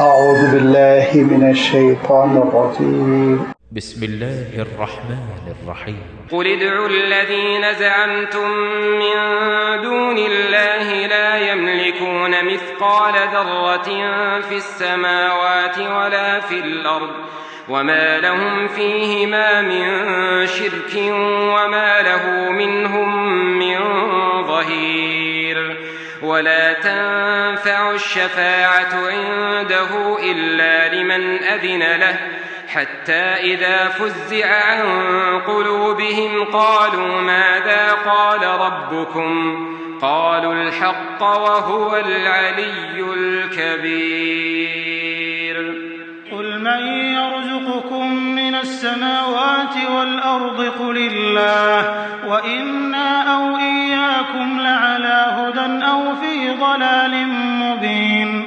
أعوذ بالله من الشيطان الرجيم بسم الله الرحمن الرحيم قل ادعوا الذين زعمتم من دون الله لا يملكون مثقال ذرة في السماوات ولا في الأرض وما لهم فيهما من شرك وما له منهم من ظهير ولا تنفع الشفاعة عنده إلا لمن أذن له حتى إذا فزع عن قلوبهم قالوا ماذا قال ربكم قالوا الحق وهو العلي الكبير قل من يرزقكم من السماوات والأرض قل الله وإنا أو إياكم لعلى هدى أو في ضلال مبين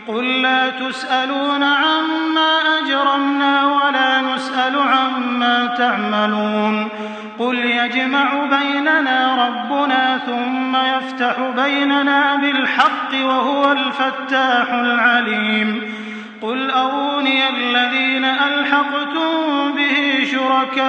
قل لا تسألون عما أجرمنا ولا نسأل عما تعملون قل يجمع بيننا ربنا ثم يفتح بيننا بالحق وهو الفتاح العليم قل أروني الذين ألحقتم به شركاء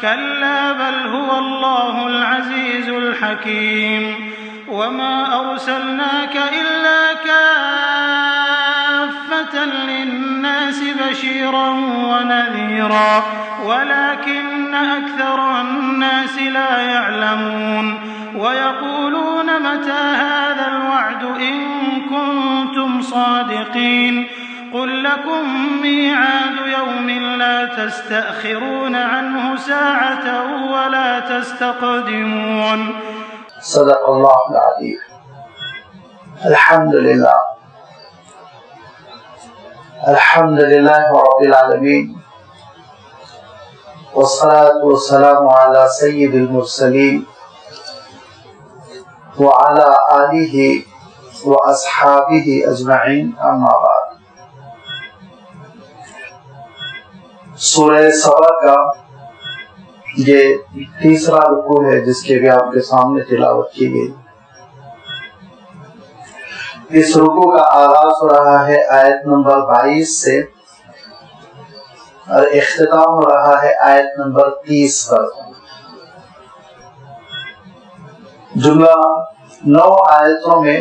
كلا بل هو الله العزيز الحكيم وما أرسلناك إلا كافة للناس بشيرا ونذيرا ولكن أكثر الناس لا يعلمون ويقولون متى هذا الوعد إن كنتم صادقين قل لكم ميعاد يوم لا تستأخرون عنه ساعة ولا تستقدمون صدق الله العظيم. الحمد لله رب العالمين والصلاة والسلام على سيد المرسلين وعلى آله وأصحابه أجمعين أما بعد. سورہ سبا کا یہ تیسرا رکوع ہے جس کے بھی آپ کے سامنے تلاوت کی گئی. اس رکوع کا آغاز ہو رہا ہے آیت نمبر 22 سے اور اختتام ہو رہا ہے آیت نمبر 30 پر. جملہ 9 آیتوں میں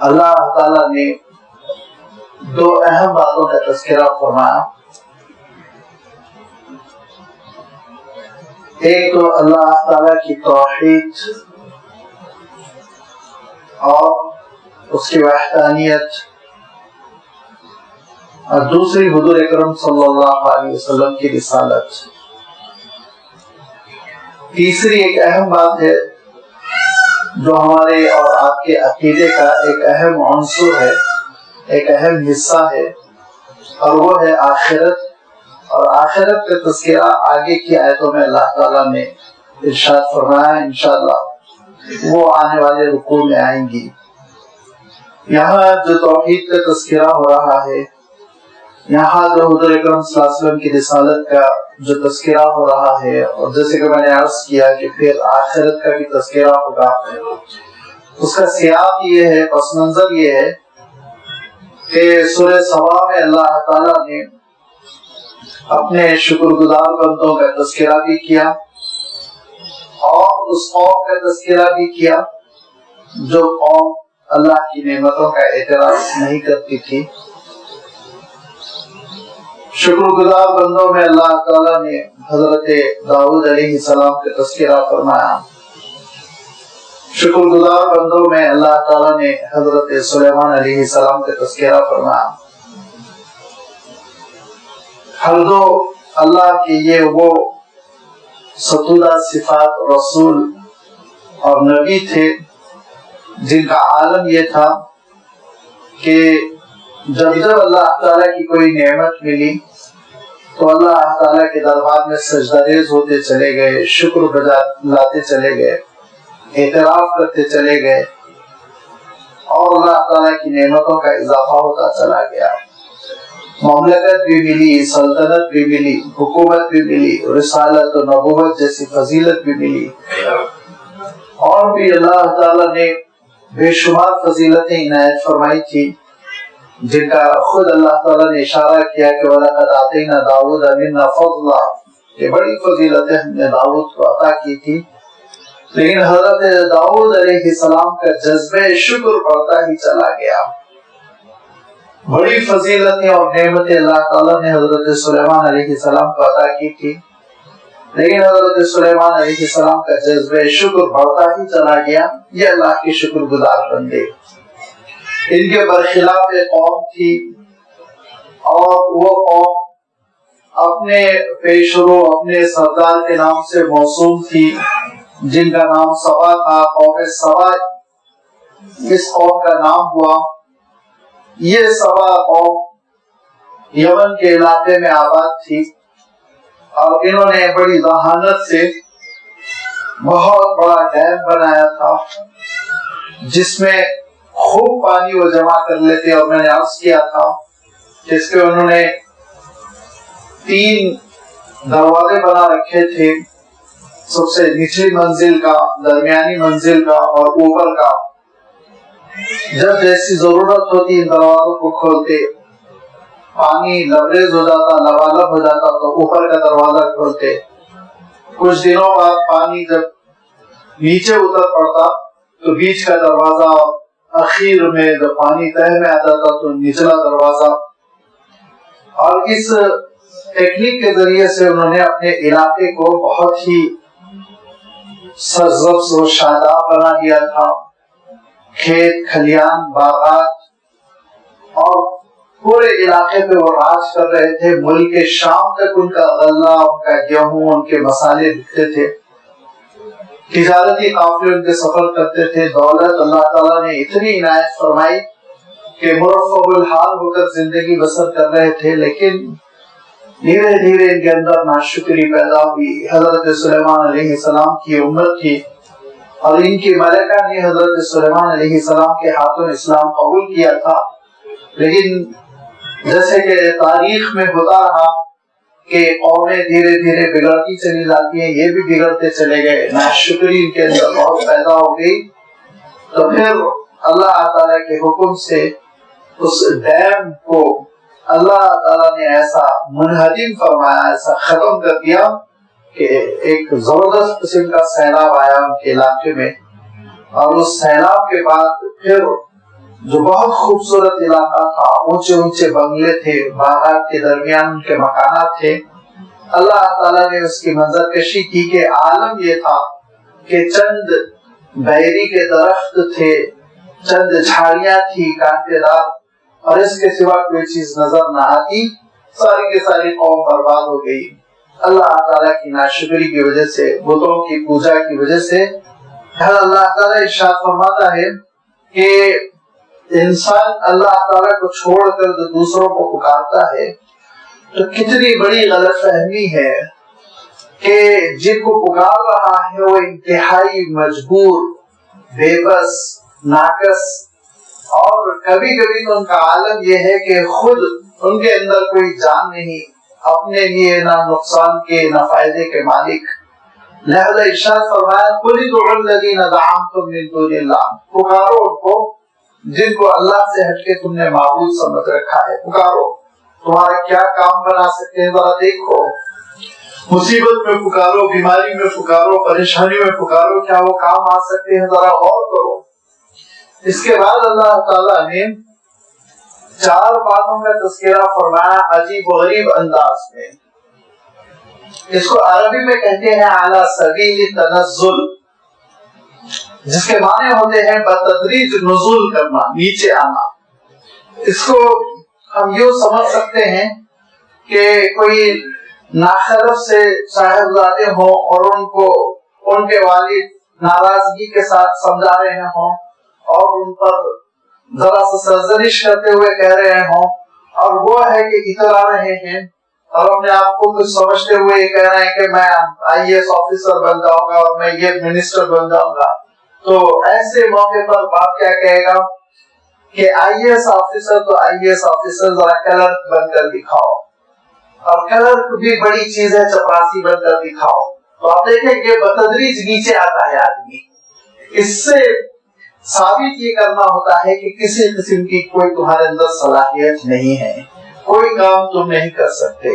اللہ تعالی نے دو اہم باتوں کا تذکرہ فرمایا. ایک تو اللہ تعالی کی توحید اور اس کی وحدانیت اور دوسری حضور اکرم صلی اللہ علیہ وسلم کی رسالت. تیسری ایک اہم بات ہے جو ہمارے اور آپ کے عقیدے کا ایک اہم عنصر ہے, ایک اہم حصہ ہے, اور وہ ہے آخرت. اور آخرت کا تذکرہ آگے کی آیتوں میں اللہ تعالیٰ نے ارشاد فرمایا, انشاءاللہ وہ آنے والے رکوع میں آئیں گی. یہاں جو توحید کا تذکرہ ہو رہا ہے, یہاں جو حضور اکرم صلی اللہ علیہ وسلم کی رسالت کا جو تذکرہ ہو رہا ہے, اور جیسے کہ میں نے عرض کیا کہ پھر آخرت کا بھی تذکرہ ہوگا, اس کا سیاق یہ ہے, پس منظر یہ ہے کہ سورہ سبا میں اللہ تعالیٰ نے اپنے شکر گزار بندوں کا تذکرہ بھی کیا اور اس قوم کا تذکرہ بھی کیا جو قوم اللہ کی نعمتوں کا اعتراف نہیں کرتی تھی. شکر گزار بندوں میں اللہ تعالیٰ نے حضرت داؤد علیہ السلام کا تذکرہ فرمایا. شکر گزار بندوں میں اللہ تعالیٰ نے حضرت سلیمان علیہ السلام کا تذکرہ فرمایا. ہر دو اللہ کے یہ وہ ستودہ صفات رسول اور نبی تھے جن کا عالم یہ تھا کہ جب جب اللہ تعالیٰ کی کوئی نعمت ملی تو اللہ تعالیٰ کے دربار میں سجدہ ریز ہوتے چلے گئے, شکر بجا لاتے چلے گئے, اعتراف کرتے چلے گئے, اور اللہ تعالیٰ کی نعمتوں کا اضافہ ہوتا چلا گیا. مملکت بھی ملی, سلطنت بھی ملی, حکومت بھی ملی, رسالت و نبوت جیسی فضیلت بھی ملی, اور بھی اللہ تعالیٰ نے بے شمار فضیلتیں عنایت فرمائی تھی، جن کا خود اللہ تعالیٰ نے اشارہ کیا کہ وَلَقَدْ آتَيْنَا دَاوُودَ مِنَّا فَضْلًا، کہ بڑی فضیلتیں ہم نے داؤد کو عطا کی تھی، لیکن حضرت داؤد علیہ السلام کا جذبہ شکر بڑھتا ہی چلا گیا۔ بڑی فضیلتیں اور نعمتیں اللہ تعالیٰ نے حضرت سلیمان علیہ السلام کو عطا کی تھی، لیکن حضرت سلیمان علیہ السلام کا جذبہ شکر بڑھتا ہی چلا گیا۔ یہ اللہ کے شکر گزار بندے، ان کے برخلاف ایک قوم تھی، اور وہ قوم اپنے پیشرو اپنے سردار کے نام سے موسوم تھی، جن کا نام سبا تھا، قوم سبا اس قوم کا نام ہوا۔ یہ سبا قوم یمن کے علاقے میں آباد تھی، اور انہوں نے بڑی ذہانت سے بہت بڑا ڈیم بنایا تھا، جس میں خوب پانی وہ جمع کر لیتے، اور میں نے عرض کیا تھا کہ اس کے انہوں نے 3 دروازے بنا رکھے تھے، سب سے نچلی منزل کا، درمیانی منزل کا اور اوپر کا۔ جب جیسی ضرورت ہوتی ان دروازوں کو کھولتے، پانی لبریز ہو جاتا، لبالب ہو جاتا تو اوپر کا دروازہ کھولتے۔ کچھ دنوں بعد پانی جب نیچے اتر پڑتا تو بیچ کا دروازہ، اور اخیر میں جب پانی تہہ میں آ جاتا تو نچلا دروازہ۔ اور اس ٹیکنیک کے ذریعے سے انہوں نے اپنے علاقے کو بہت ہی سرسبز و شاداب بنا دیا تھا۔ کھیت کھلیان باغات اور پورے علاقے پہ وہ راج کر رہے تھے۔ ملک شام تک ان کا غلہ، ان کا گیہوں، ان کے مسالے بکتے تھے، تجارتی قافلے ان کے سفر کرتے تھے۔ دولت اللہ تعالیٰ نے اتنی عنایت فرمائی کہ مرفع الحال ہو کر زندگی بسر کر رہے تھے، لیکن دھیرے دھیرے ان کے اندر ناشکری پیدا ہوئی۔ حضرت سلیمان علیہ السلام کی امت تھی، اور ان کی ملکہ نے حضرت سلیمان علیہ السلام کے ہاتھوں اسلام قبول کیا تھا، لیکن جیسے کہ تاریخ میں ہوتا رہا کہ قومیں دھیرے دھیرے بگڑتی چلی جاتی ہیں، یہ بھی بگڑتے چلے گئے، ناشکری ان کے اندر بہت پیدا ہو گئی۔ تو پھر اللہ تعالیٰ کے حکم سے اس ڈیم کو اللہ تعالیٰ نے ایسا منہدم فرمایا، ایسا ختم کر دیا کہ ایک زبردست قسم کا سیلاب آیا ان کے علاقے میں۔ اور اس سیلاب کے بعد پھر جو بہت خوبصورت علاقہ تھا، اونچے اونچے بنگلے تھے، باغات کے درمیان ان کے مکانات تھے، اللہ تعالیٰ نے اس کی منظر کشی کی کہ عالم یہ تھا کہ چند بیری کے درخت تھے، چند جھاڑیاں تھی کانٹے دار، اور اس کے سوا کوئی چیز نظر نہ آتی۔ ساری کی ساری قوم برباد ہو گئی اللہ تعالیٰ کی ناشکری کی وجہ سے، بتوں کی پوجا کی وجہ سے۔ اللہ تعالیٰ ارشاد فرماتا ہے کہ انسان اللہ تعالیٰ کو چھوڑ کر جو دوسروں کو پکارتا ہے تو کتنی بڑی غلط فہمی ہے کہ جن کو پکار رہا ہے وہ انتہائی مجبور، بے بس، ناقص، اور کبھی کبھی تو ان کا عالم یہ ہے کہ خود ان کے اندر کوئی جان نہیں، اپنے لیے نہ نقصان کے نہ فائدے کے مالک۔ لہذا ارشاد فرمایا قُلِ ادْعُوا الَّذِينَ زَعَمْتُم مِّن دُونِ اللَّهِ، پکارو ان کو جن کو اللہ سے ہٹ کے تم نے معبود سمجھ رکھا ہے، پکارو، تمہارا کیا کام بنا سکتے ہیں ذرا دیکھو۔ مصیبت میں پکارو، بیماری میں پکارو، پریشانی میں پکارو، کیا وہ کام آ سکتے ہیں ذرا غور کرو۔ اس کے بعد اللہ تعالیٰ نے 4 باتوں کا تذکرہ فرمایا عجیب و غریب انداز میں۔ اس کو عربی میں کہتے ہیں اعلی سبیل تنزل، جس کے معنی ہوتے ہیں بتدریج نزول کرنا، نیچے آنا۔ اس کو ہم یوں سمجھ سکتے ہیں کہ کوئی ناخلف سے صاحبزادے ہوں اور ان کو ان کے والد ناراضگی کے ساتھ سمجھا رہے ہوں اور ان پر ذرا سا سرزنش کرتے ہوئے کہہ رہے ہوں، اور وہ ہے کہ اترا رہے ہیں اور اپنے آپ کو کچھ سمجھتے ہوئے یہ کہہ رہے ہیں کہ میں IAS آفیسر بن جاؤں گا اور میں یہ منسٹر بن جاؤں گا۔ تو ایسے موقع پر باپ کیا کہے گا کہ IAS آفیسر تو IAS آفیسر، ذرا کلرک بن کر دکھاؤ، اور کلرک بھی بڑی چیز ہے، چپراسی بن کر دکھاؤ۔ تو آپ دیکھیں کہ بتدریج نیچے آتا ہے آدمی، اس سے ثابت یہ کرنا ہوتا ہے کہ کسی قسم کی کوئی تمہارے اندر صلاحیت نہیں ہے، کوئی کام تم نہیں کر سکتے.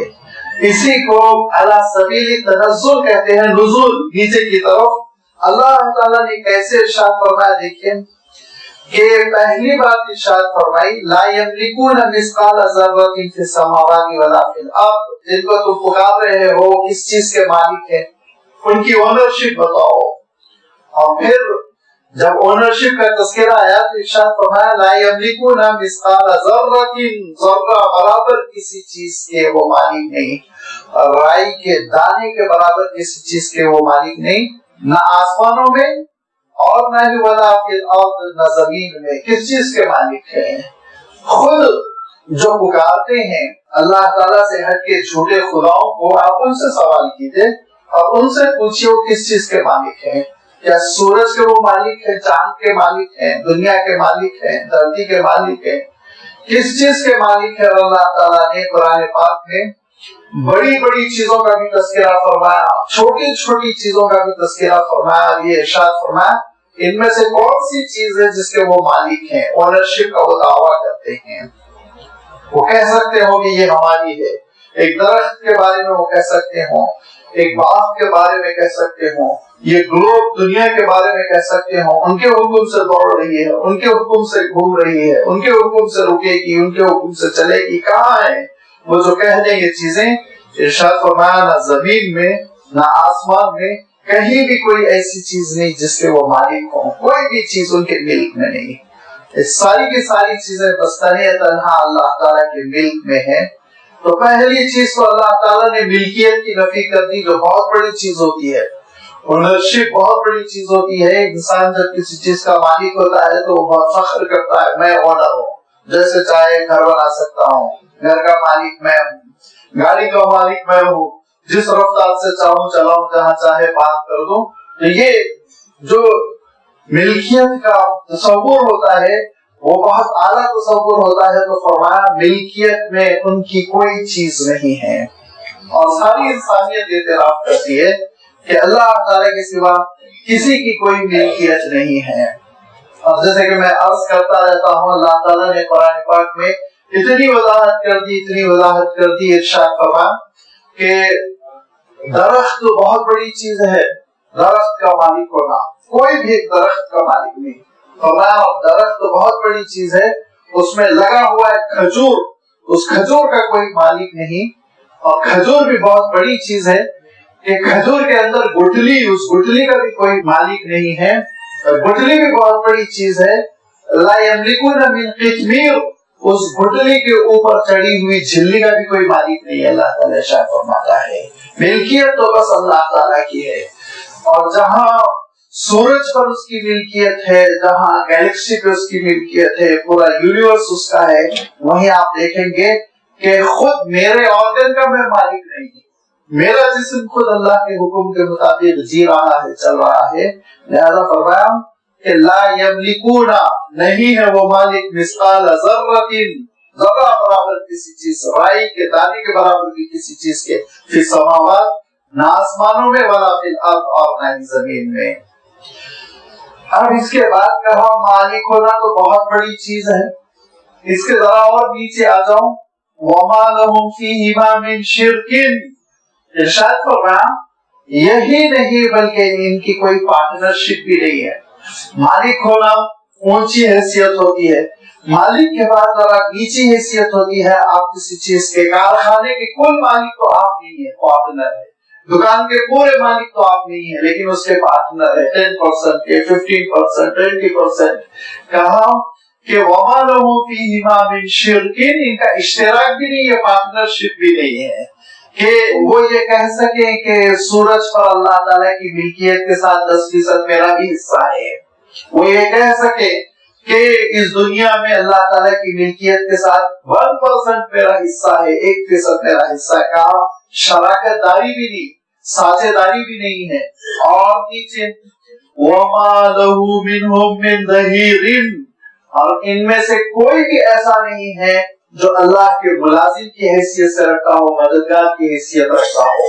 اسی کو علی سبیل تنزل کہتے ہیں، نزول نیچے کی طرف. اللہ تعالیٰ نے کیسے ارشاد فرمایا دیکھیں کہ پہلی بات ارشاد فرمائی لا یملکون مثقال ذرۃ فی السماوات ولا فی الارض. جن کو تم پکار رہے ہو کس چیز کے مالک ہیں، ان کی اونرشپ بتاؤ. اور پھر جب اونرشپ کا تذکرہ آیا تو ارشاد فرمایا لا یملکون مثقال ذرۃ، ذرہ برابر کسی چیز کے وہ مالک نہیں، رائی کے دانے کے برابر کسی چیز کے وہ مالک نہیں، نہ آسمانوں میں اور نہ ہی ولا فی الارض، نہ زمین میں. کس چیز کے مالک ہیں؟ خود جو پکارتے ہیں اللہ تعالیٰ سے ہٹ کے جھوٹے خداؤں کو، آپ ان سے سوال کیجئے اور ان سے پوچھئے وہ کس چیز کے مالک ہیں. کیا سورج کے وہ مالک ہیں، چاند کے مالک ہیں، دنیا کے مالک ہیں، دھرتی کے مالک ہیں؟ کس چیز کے مالک ہے؟ اللہ تعالیٰ نے قرآن پاک میں بڑی بڑی چیزوں کا بھی تذکرہ فرمایا، چھوٹی چھوٹی چیزوں کا بھی تذکرہ فرمایا. یہ ارشاد فرمایا ان میں سے کون سی چیز ہے جس کے وہ مالک ہیں، اونرشپ کا وہ دعویٰ کرتے ہیں. وہ کہہ سکتے ہوں کہ یہ ہماری ہے. ایک درخت کے بارے میں وہ کہہ سکتے ہوں، ایک باغ کے بارے میں کہہ سکتے ہوں، یہ گلوب دنیا کے بارے میں کہہ سکتے ہوں. ان کے حکم سے دوڑ رہی ہے، ان کے حکم سے گھوم رہی ہے، ان کے حکم سے رکے گی، ان کے حکم سے چلے گی. کہاں ہے وہ جو کہہ دیں یہ چیزیں؟ ارشاد فرمایا نہ زمین میں نہ آسمان میں کہیں بھی کوئی ایسی چیز نہیں جس کے وہ مالک ہوں. کوئی بھی چیز ان کے ملک میں نہیں. ساری کی ساری چیزیں بستانیہ تنہا اللہ تعالیٰ کے ملک میں ہیں. تو پہلی چیز تو اللہ تعالیٰ نے ملکیت کی نفی کر دی، جو بہت بڑی چیز ہوتی ہے. اونرشپ بہت بڑی چیز ہوتی ہے. انسان جب کسی چیز کا مالک ہوتا ہے تو وہ بہت فخر کرتا ہے، میں اونر ہوں، جیسے چاہے گھر بنا سکتا ہوں، گھر کا مالک میں ہوں، گاڑی کا مالک میں ہوں، جس رفتار سے چاہوں چلاؤں، جہاں چاہے پارک کر دوں. تو یہ جو ملکیت کا تصور ہوتا ہے وہ بہت اعلیٰ تصور ہوتا ہے. تو فرمایا ملکیت میں ان کی کوئی چیز نہیں ہے. اور ساری انسانیت اعتراف کرتی ہے کہ اللہ تعالیٰ کے سوا کسی کی کوئی ملکیت نہیں ہے. اور جیسے کہ میں عرض کرتا رہتا ہوں، اللہ تعالیٰ نے قرآن پاک میں اتنی وضاحت کر دی، اتنی وضاحت کر دی. ارشاد فرمایا کہ درخت تو بہت بڑی چیز ہے، درخت کا مالک ہونا. کوئی بھی ایک درخت کا مالک نہیں. فرمایا درخت تو بہت بڑی چیز ہے، اس میں لگا ہوا ہے کھجور، اس کھجور کا کوئی مالک نہیں. اور کھجور بھی بہت بڑی چیز ہے کہ کھجور کے اندر گٹلی، اس گٹلی کا بھی کوئی مالک نہیں ہے. گٹلی بھی بہت بڑی چیز ہے. لا یملکون من قطمیر، اس گٹلی کے اوپر چڑھی ہوئی جھلی کا بھی کوئی مالک نہیں. اللہ تعالیٰ ارشاد فرماتا ہے ملکیت تو بس اللہ تعالیٰ کی ہے. اور جہاں سورج پر اس کی ملکیت ہے، جہاں گیلیکسی پر اس کی ملکیت ہے، پورا یونیورس اس کا ہے، وہیں آپ دیکھیں گے کہ خود میرے آرگن کا میں مالک نہیں ہوں. میرا جسم خود اللہ کے حکم کے مطابق جی رہا ہے، چل رہا ہے. لہذا فرمایا کہ لا یملکون، نہیں ہے وہ مالک مثقال ذرۃ، ذرہ برابر کسی چیز، رائی کے دانے کے برابر بھی کسی چیز کے، فی السماوات، نہ آسمانوں میں، ولا فی الارض، اور نہ ہی زمین میں. اب اس کے بعد کہا مالک ہونا تو بہت بڑی چیز ہے. اس کے ذرا اور نیچے آ جاؤں، وما لهم فیہما من شرک، ارشاد فرمایا یہی نہیں بلکہ ان کی کوئی پارٹنرشپ بھی نہیں ہے. مالک ہونا اونچی حیثیت ہوتی ہے، مالک کے بعد ذرا نیچی حیثیت ہوتی ہے. آپ کسی چیز کے کارخانے کے کل مالک تو آپ نہیں ہے، پارٹنر ہے. دکان کے پورے مالک تو آپ نہیں ہے، لیکن اس کے پارٹنر ہے 10% کے، 15%، 20%. کہا کہ وما لہ فیہما من شرک، ان کا اشتراک بھی نہیں ہے، پارٹنرشپ بھی نہیں ہے کہ وہ یہ کہہ سکیں کہ سورج پر اللہ تعالیٰ کی ملکیت کے ساتھ 10% میرا بھی حصہ ہے. وہ یہ کہہ سکے کہ اس دنیا میں اللہ تعالیٰ کی ملکیت کے ساتھ 1% میرا حصہ ہے، 1% میرا حصہ ہے. کہا شراکت داری بھی نہیں، ساجھے داری بھی نہیں ہے. اور نیچے وما لہ منہم من ظہیر، اور ان میں سے کوئی بھی ایسا نہیں ہے جو اللہ کے ملازم کی حیثیت سے رکھتا ہو، مددگار کی حیثیت رکھتا ہو.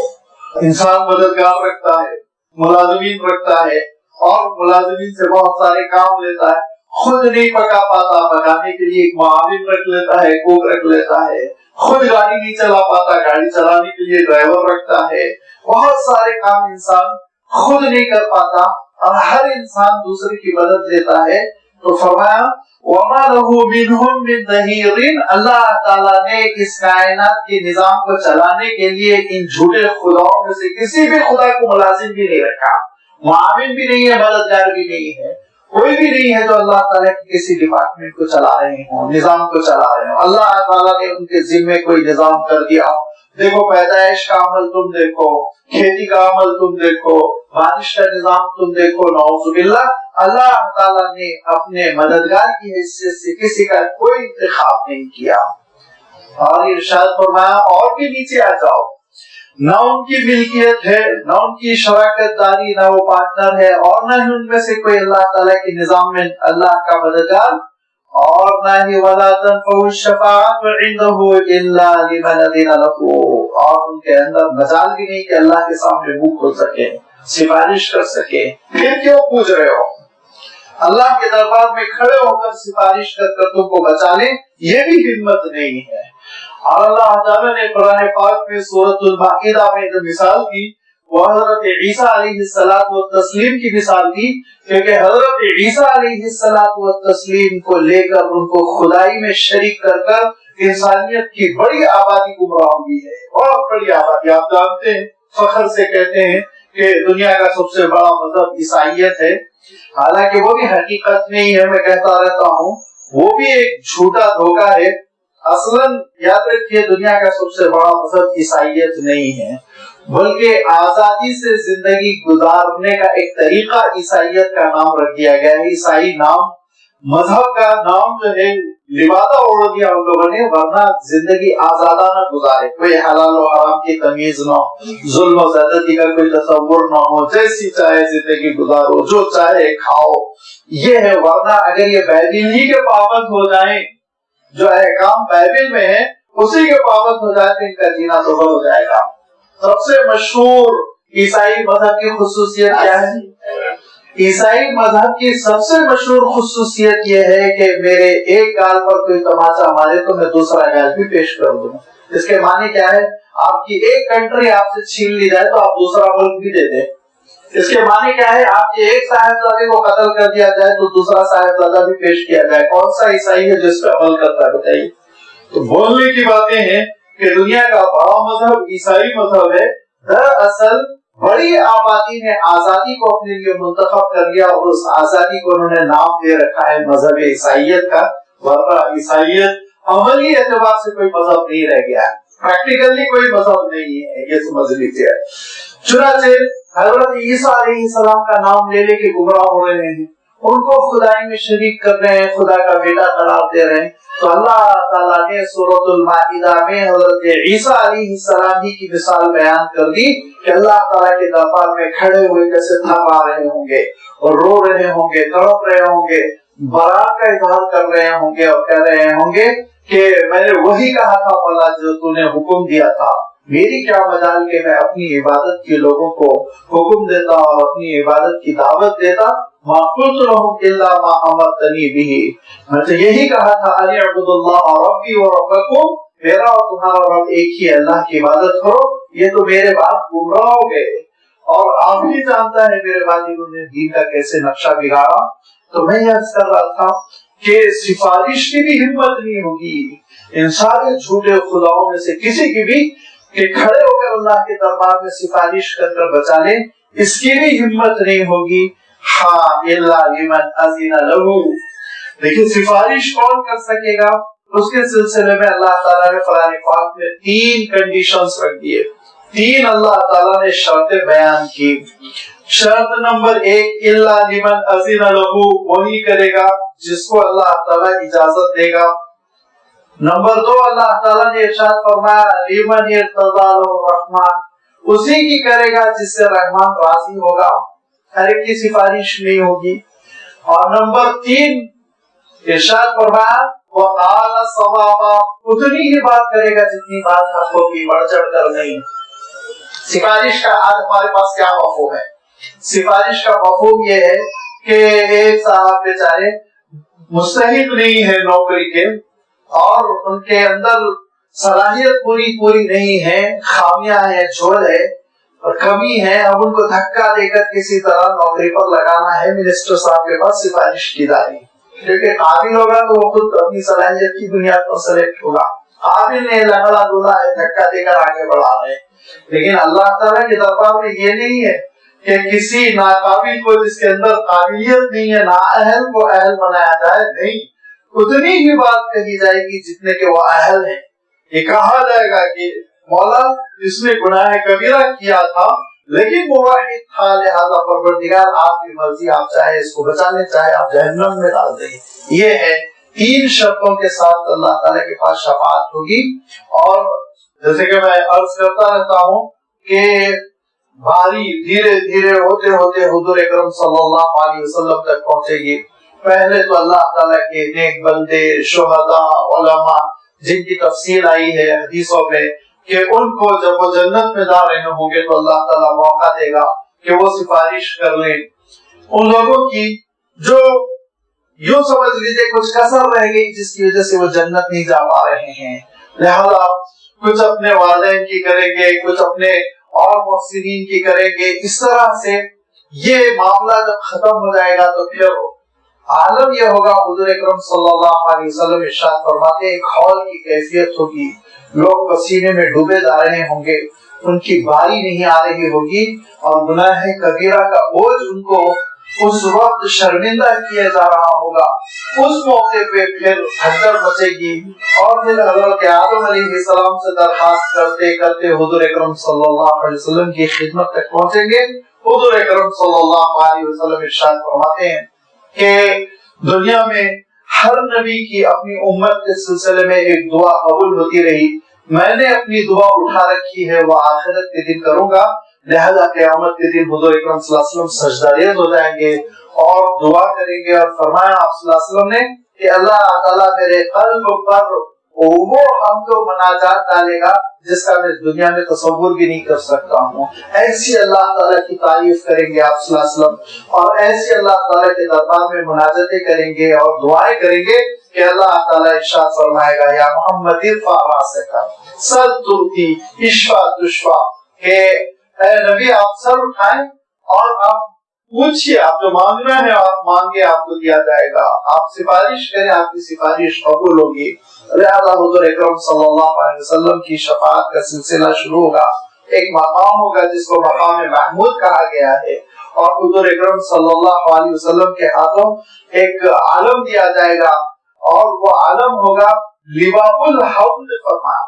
انسان مددگار رکھتا ہے، ملازمین رکھتا ہے، اور ملازمین سے بہت سارے کام لیتا ہے، خود نہیں پکا پاتا، پکانے کے لیے ایک معاون رکھ لیتا ہے، کوک رکھ لیتا ہے، خود گاڑی نہیں چلا پاتا، گاڑی چلانے کے لیے ڈرائیور رکھتا ہے، بہت سارے کام انسان خود نہیں کر پاتا اور ہر انسان دوسرے کی مدد لیتا ہے. تو فرمایا وَمَا لَهُ مِنْهُمْ مِنْ ظَهِيرٍ، اللہ تعالیٰ نے اس کائنات کے نظام کو چلانے کے لیے ان جھوٹے خداؤں میں سے کسی بھی خدا کو ملازم بھی نہیں رکھا، معاون بھی نہیں ہے، مددگار بھی نہیں ہے، کوئی بھی نہیں ہے جو اللہ تعالیٰ کی کسی ڈپارٹمنٹ کو چلا رہے ہوں، نظام کو چلا رہے ہوں. اللہ تعالیٰ نے ان کے ذمے کوئی نظام کر دیا. دیکھو پیدائش کا عمل تم دیکھو، کھیتی کا عمل تم دیکھو، بارش کا نظام تم دیکھو، نعوذ باللہ اللہ تعالیٰ نے اپنے مددگار کی حیثیت سے کسی کا کوئی انتخاب نہیں کیا. اور ارشاد فرمایا اور بھی نیچے آ جاؤ، نہ ان کی ملکیت ہے، نہ ان کی شراکت داری، نہ وہ پارٹنر ہے، اور نہ ہی ان میں سے کوئی اللہ تعالیٰ کے نظام میں اللہ کا مددگار، اور نہ ہی ولا تنفع الشفاعۃ عنده الا لمن اذن له، اور ان کے اندر مجال بھی نہیں کہ اللہ کے سامنے منہ کھول سکے، سفارش کر سکے. پھر کیوں پوچھ رہے ہو؟ اللہ کے دربار میں کھڑے ہو کر سفارش کر کر تم کو بچا لیں، یہ بھی ہمت نہیں ہے. اور اللہ تعالیٰ نے قرآن پاک میں سورۃ المائدہ میں جو مثال دی وہ حضرت عیسیٰ علیہ الصلوۃ والتسلیم کی مثال دی، کیونکہ حضرت عیسیٰ علیہ الصلوۃ والتسلیم کو لے کر ان کو خدائی میں شریک کر کر انسانیت کی بڑی آبادی گمراہ ہوئی ہے، بہت بڑی آبادی. آپ جانتے ہیں، فخر سے کہتے ہیں کہ دنیا کا سب سے بڑا مذہب عیسائیت ہے، حالانکہ وہ بھی حقیقت نہیں ہے. میں کہتا رہتا ہوں وہ بھی ایک جھوٹا دھوکہ ہے. اصلاً یاد رکھیے دنیا کا سب سے بڑا مذہب عیسائیت نہیں ہے، بلکہ آزادی سے زندگی گزارنے کا ایک طریقہ عیسائیت کا نام رکھ دیا گیا ہے. عیسائی نام مذہب کا نام جو ہے لبادہ اوڑھ دیا ان لوگوں نے، ورنہ زندگی آزادانہ گزارے، کوئی حلال و حرام کی تمیز نہ ہو، ظلم و زیادتی کا کوئی تصور نہ ہو، جیسی چاہے زندگی گزارو، جو چاہے کھاؤ، یہ ہے. ورنہ اگر یہ بائبل ہی کے پابند ہو جائیں، جو احکام بائبل میں ہے اسی کے پابند ہو جائے تو ان کا جینا تو ہو جائے گا. سب سے مشہور عیسائی مذہب کی خصوصیت کیا ہے؟ عیسائی مذہب کی سب سے مشہور خصوصیت یہ ہے کہ میرے ایک گال پر کوئی تماچا مارے تو میں دوسرا گال بھی پیش کر دوں. اس کے معنی کیا ہے؟ آپ کی ایک کنٹری آپ سے چھین لی جائے تو آپ دوسرا ملک بھی دے دیں. اس کے معنی کیا ہے؟ آپ کے ایک صاحبزادے کو قتل کر دیا جائے تو دوسرا صاحبزادہ بھی پیش کیا جائے. کون سا عیسائی ہے جس پہ عمل کرتا ہے بتائیے؟ تو بولنے کی باتیں ہیں کہ دنیا کا بڑا مذہب عیسائی مذہب ہے. دراصل بڑی آبادی نے آزادی کو اپنے لیے منتخب کر لیا اور اس آزادی کو انہوں نے نام دے رکھا ہے مذہب عیسائیت کا. ورنہ عیسائیت عملی اعتبار سے کوئی مذہب نہیں رہ گیا ہے، پریکٹیکلی کوئی مذہب نہیں ہے، یہ سمجھ لیجیے. چنانچہ حضرت عیسیٰ علیہ السلام کا نام لے لے کے گمراہ ہو رہے ہیں، ان کو خدائی میں شریک کر رہے ہیں، خدا کا بیٹا قرار دے رہے ہیں. تو اللہ تعالیٰ نے سورۃ المائدہ میں حضرت عیسیٰ علیہ السلام کی مثال بیان کر دی کہ اللہ تعالیٰ کے دربار میں کھڑے ہوئے کیسے تھپا رہے ہوں گے اور رو رہے ہوں گے، تڑپ رہے ہوں گے، برات کا اظہار کر رہے ہوں گے اور کہہ رہے ہوں گے کہ میں نے وہی کہا تھا مولا جو تو نے حکم دیا تھا، میری کیا مجال کہ میں اپنی عبادت کے لوگوں کو حکم دیتا اور اپنی عبادت کی دعوت دیتا. ما قلت لهم الا ما امرتنی به، میں تو یہی کہا تھا ان اعبدوا اللہ ربی و ربکم، میرا اور تمہارا رب ایک ہی، اللہ کی عبادت کرو. یہ تو میرے بعد گمراہ ہو گئے اور آپ بھی جانتا ہے میرے بعد انہوں نے دین کا کیسے نقشہ بگاڑا. تو میں یہ عرض کر رہا تھا کہ سفارش کی بھی ہمت نہیں ہوگی ان سارے جھوٹے خداؤں میں سے کسی کی بھی کہ کھڑے ہو کر اللہ کے دربار میں سفارش کر کر بچا لیں، اس کی بھی ہمت نہیں ہوگی. ہاں الا لمن اذن له، لیکن سفارش کون کر سکے گا؟ اس کے سلسلے میں اللہ تعالیٰ نے قرآن پاک میں 3 کنڈیشنز رکھ دیے، 3 اللہ تعالیٰ نے شرطیں بیان کی. شرط نمبر 1 الا لمن اذن له، وہی کرے گا جس کو اللہ تعالیٰ اجازت دے گا. نمبر 2 اللہ تعالیٰ نے ارشاد فرمایا لمن ارتضى له الرحمن، اسی کی کرے گا جس سے رحمان راضی ہوگا، ہر ایک کی سفارش نہیں ہوگی. اور نمبر 3 ارشاد فرمایا وقال صوابا، اتنی ہی بات کرے گا جتنی بات حق ہوگی، بڑھ چڑھ کر نہیں. سفارش کا آج ہمارے پاس کیا مفہوم ہے؟ سفارش کا مفہوم یہ ہے کہ ایک صاحب بیچارے مستحق نہیں ہے نوکری کے اور ان کے اندر صلاحیت پوری نہیں ہے، خامیاں ہیں، جھول ہے اور کمی ہے، اب ان کو دھکا دے کر کسی طرح نوکری پر لگانا ہے منسٹر صاحب کے پاس سفارش کی جا رہی، کیونکہ قابل ہوگا تو وہ خود اپنی صلاحیت کی بنیاد پر سلیکٹ ہوگا، قابل نے لنگڑا دھلا ہے، دھکا دے کر آگے بڑھا رہے ہیں۔ لیکن اللہ تعالیٰ کے دربار میں یہ نہیں ہے کہ کسی ناقابل کو جس کے اندر قابلیت نہیں ہے، نااہل کو اہل بنایا جائے، نہیں، اتنی ہی بات کہی جائے گی جتنے کہ وہ اہل ہیں۔ یہ کہا جائے گا کہ مولا اس نے گناہ کبیرہ کیا تھا لیکن موحد تھا، لہذا پروردگار آپ کی مرضی، آپ چاہے اس کو بچا لیں، چاہے آپ جہنم میں ڈال دیں۔ یہ ہے 3 شرطوں کے ساتھ اللہ تعالیٰ کے پاس شفاعت ہوگی۔ اور جیسے کہ میں عرض کرتا رہتا ہوں کہ باری دھیرے دھیرے ہوتے ہوتے حضور اکرم صلی اللہ علیہ وسلم تک پہنچے گی۔ پہلے تو اللہ تعالیٰ کے نیک بندے، شہداء، علماء، جن کی تفصیل آئی ہے حدیثوں میں کہ ان کو جب وہ جنت میں جا رہے ہوں گے تو اللہ تعالیٰ موقع دے گا کہ وہ سفارش کر لیں ان لوگوں کی جو یوں سمجھ لیجیے کچھ کسر رہ گئی جس کی وجہ سے وہ جنت نہیں جا پا رہے ہیں، لہذا کچھ اپنے والدین کی کریں گے، کچھ اپنے اور محسنین کی کریں گے۔ اس طرح سے یہ معاملہ جب ختم ہو جائے گا تو پھر عالم یہ ہوگا، حضور اکرم صلی اللہ علیہ وسلم ارشاد فرماتے ہیں ایک ہال کی کیفیت ہوگی، لوگ پسینے میں ڈوبے جا رہے ہوں گے، ان کی باری نہیں آ رہی ہوگی اور گناہ کبیرہ کا بوجھ ان کو اس وقت شرمندہ کیا جا رہا ہوگا۔ اس موقع پہ پھر بھگدڑ مچے گی اور پھر حضرت آدم علیہ السلام سے درخواست کرتے کرتے حضور اکرم صلی اللہ علیہ وسلم کی خدمت تک پہنچیں گے۔ حضور اکرم صلی اللہ علیہ وسلم ارشاد فرماتے ہیں کہ دنیا میں ہر نبی کی اپنی امت کے سلسلے میں ایک دعا قبول ہوتی رہی، میں نے اپنی دعا اٹھا رکھی ہے، وہ آخرت کے دن کروں گا، لہذا قیامت کے دن حضور اکرم صلی اللہ علیہ وسلم سجدہ ریز ہو جائیں گے اور دعا کریں گے اور فرمایا آپ صلی اللہ علیہ وسلم نے کہ اللہ تعالیٰ میرے قلب پر وہ حمد و مناجات ڈالے گا جس کا میں دنیا میں تصور بھی نہیں کر سکتا ہوں۔ ایسی اللہ تعالیٰ کی تعریف کریں گے آپ صلی اللہ علیہ وسلم اور ایسی اللہ تعالیٰ کے دربار میں مناجتیں کریں گے اور دعائیں کریں گے کہ اللہ تعالیٰ ارشاد فرمائے گا یا محمد ارفع راسک سل ترتی اشفا تشفا، کہ اے نبی آپ سر اٹھائیں اور آپ پوچھئے، آپ جو مانگنا ہے آپ مانگے آپ کو دیا جائے گا، آپ سفارش کریں آپ کی سفارش قبول ہوگی۔ لہذا حضور اکرم صلی اللہ علیہ وسلم کی شفاعت کا سلسلہ شروع ہوگا، ایک مقام ہوگا جس کو مقام محمود کہا گیا ہے اور حضور اکرم صلی اللہ علیہ وسلم کے ہاتھوں ایک عالم دیا جائے گا اور وہ عالم ہوگا لواء الحمد، فرمایا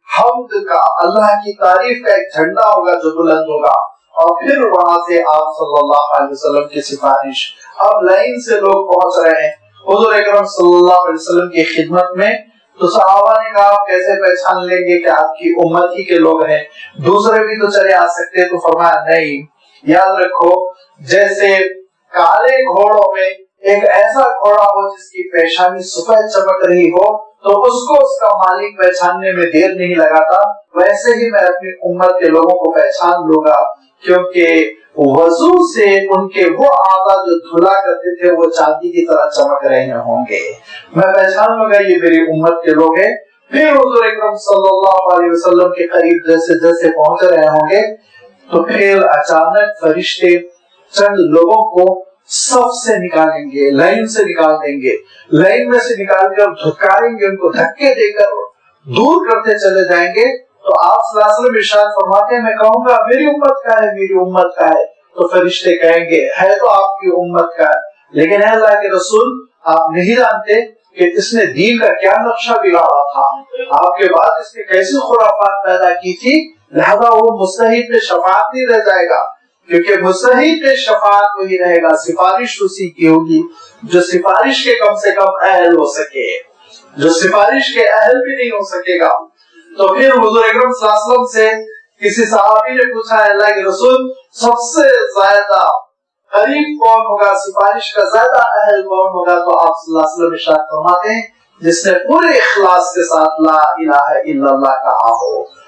حمد کا، اللہ کی تعریف کا ایک جھنڈا ہوگا جو بلند ہوگا اور پھر وہاں سے آپ صلی اللہ علیہ وسلم کی سفارش۔ اب لائن سے لوگ پہنچ رہے ہیں حضور اکرم صلی اللہ علیہ وسلم کی خدمت میں، تو صحابہ نے کہا کیسے پہچان لیں گے کہ آپ کی امت ہی کے لوگ ہیں، دوسرے بھی تو چلے آ سکتے، تو فرمایا نہیں، یاد رکھو جیسے کالے گھوڑوں میں ایک ایسا گھوڑا ہو جس کی پیشانی سفید چمک رہی ہو تو اس کو اس کا مالک پہچاننے میں دیر نہیں لگاتا، ویسے ہی میں اپنی امت کے لوگوں کو پہچان لوں گا، کیونکہ وضو سے ان کے وہ اعضاء جو دھلا کرتے تھے وہ چاندی کی طرح چمک رہے ہوں گے، میں پہچان لوں گا یہ میری امت کے لوگ ہیں۔ پھر حضور اکرم صلی اللہ علیہ وسلم کے قریب جیسے جیسے پہنچ رہے ہوں گے تو پھر اچانک فرشتے چند لوگوں کو صف سے نکالیں گے، لائن سے نکال دیں گے، لائن میں سے نکال کر دھکاریں گے، ان کو دھکے دے کر دور کرتے چلے جائیں گے۔ تو آپ صلی اللہ علیہ وسلم ارشاد فرماتے ہیں میں کہوں گا میری امت کا ہے، میری امت کا ہے، تو فرشتے کہیں گے ہے تو آپ کی امت کا ہے، لیکن اے اللہ کے رسول آپ نہیں جانتے کہ اس نے دین کا کیا نقشہ بگاڑا تھا، آپ کے بعد اس نے کیسی خرافات پیدا کی تھی، لہذا وہ مستحق شفاعت نہیں رہ جائے گا، کیونکہ مستحق شفاعت وہی رہے گا، سفارش اسی کی ہوگی جو سفارش کے کم سے کم اہل ہو سکے، جو سفارش کے اہل بھی نہیں ہو سکے گا۔ تو پھر حضور اکرم صلی اللہ علیہ وسلم سے کسی صحابی نے پوچھا اللہ کے رسول سب سے زیادہ قریب کون ہوگا، سفارش کا زیادہ اہل کون ہوگا، تو آپ صلی اللہ علیہ وسلم ارشاد فرماتے ہیں جس نے پورے اخلاص کے ساتھ لا الہ الا اللہ کہا ہو،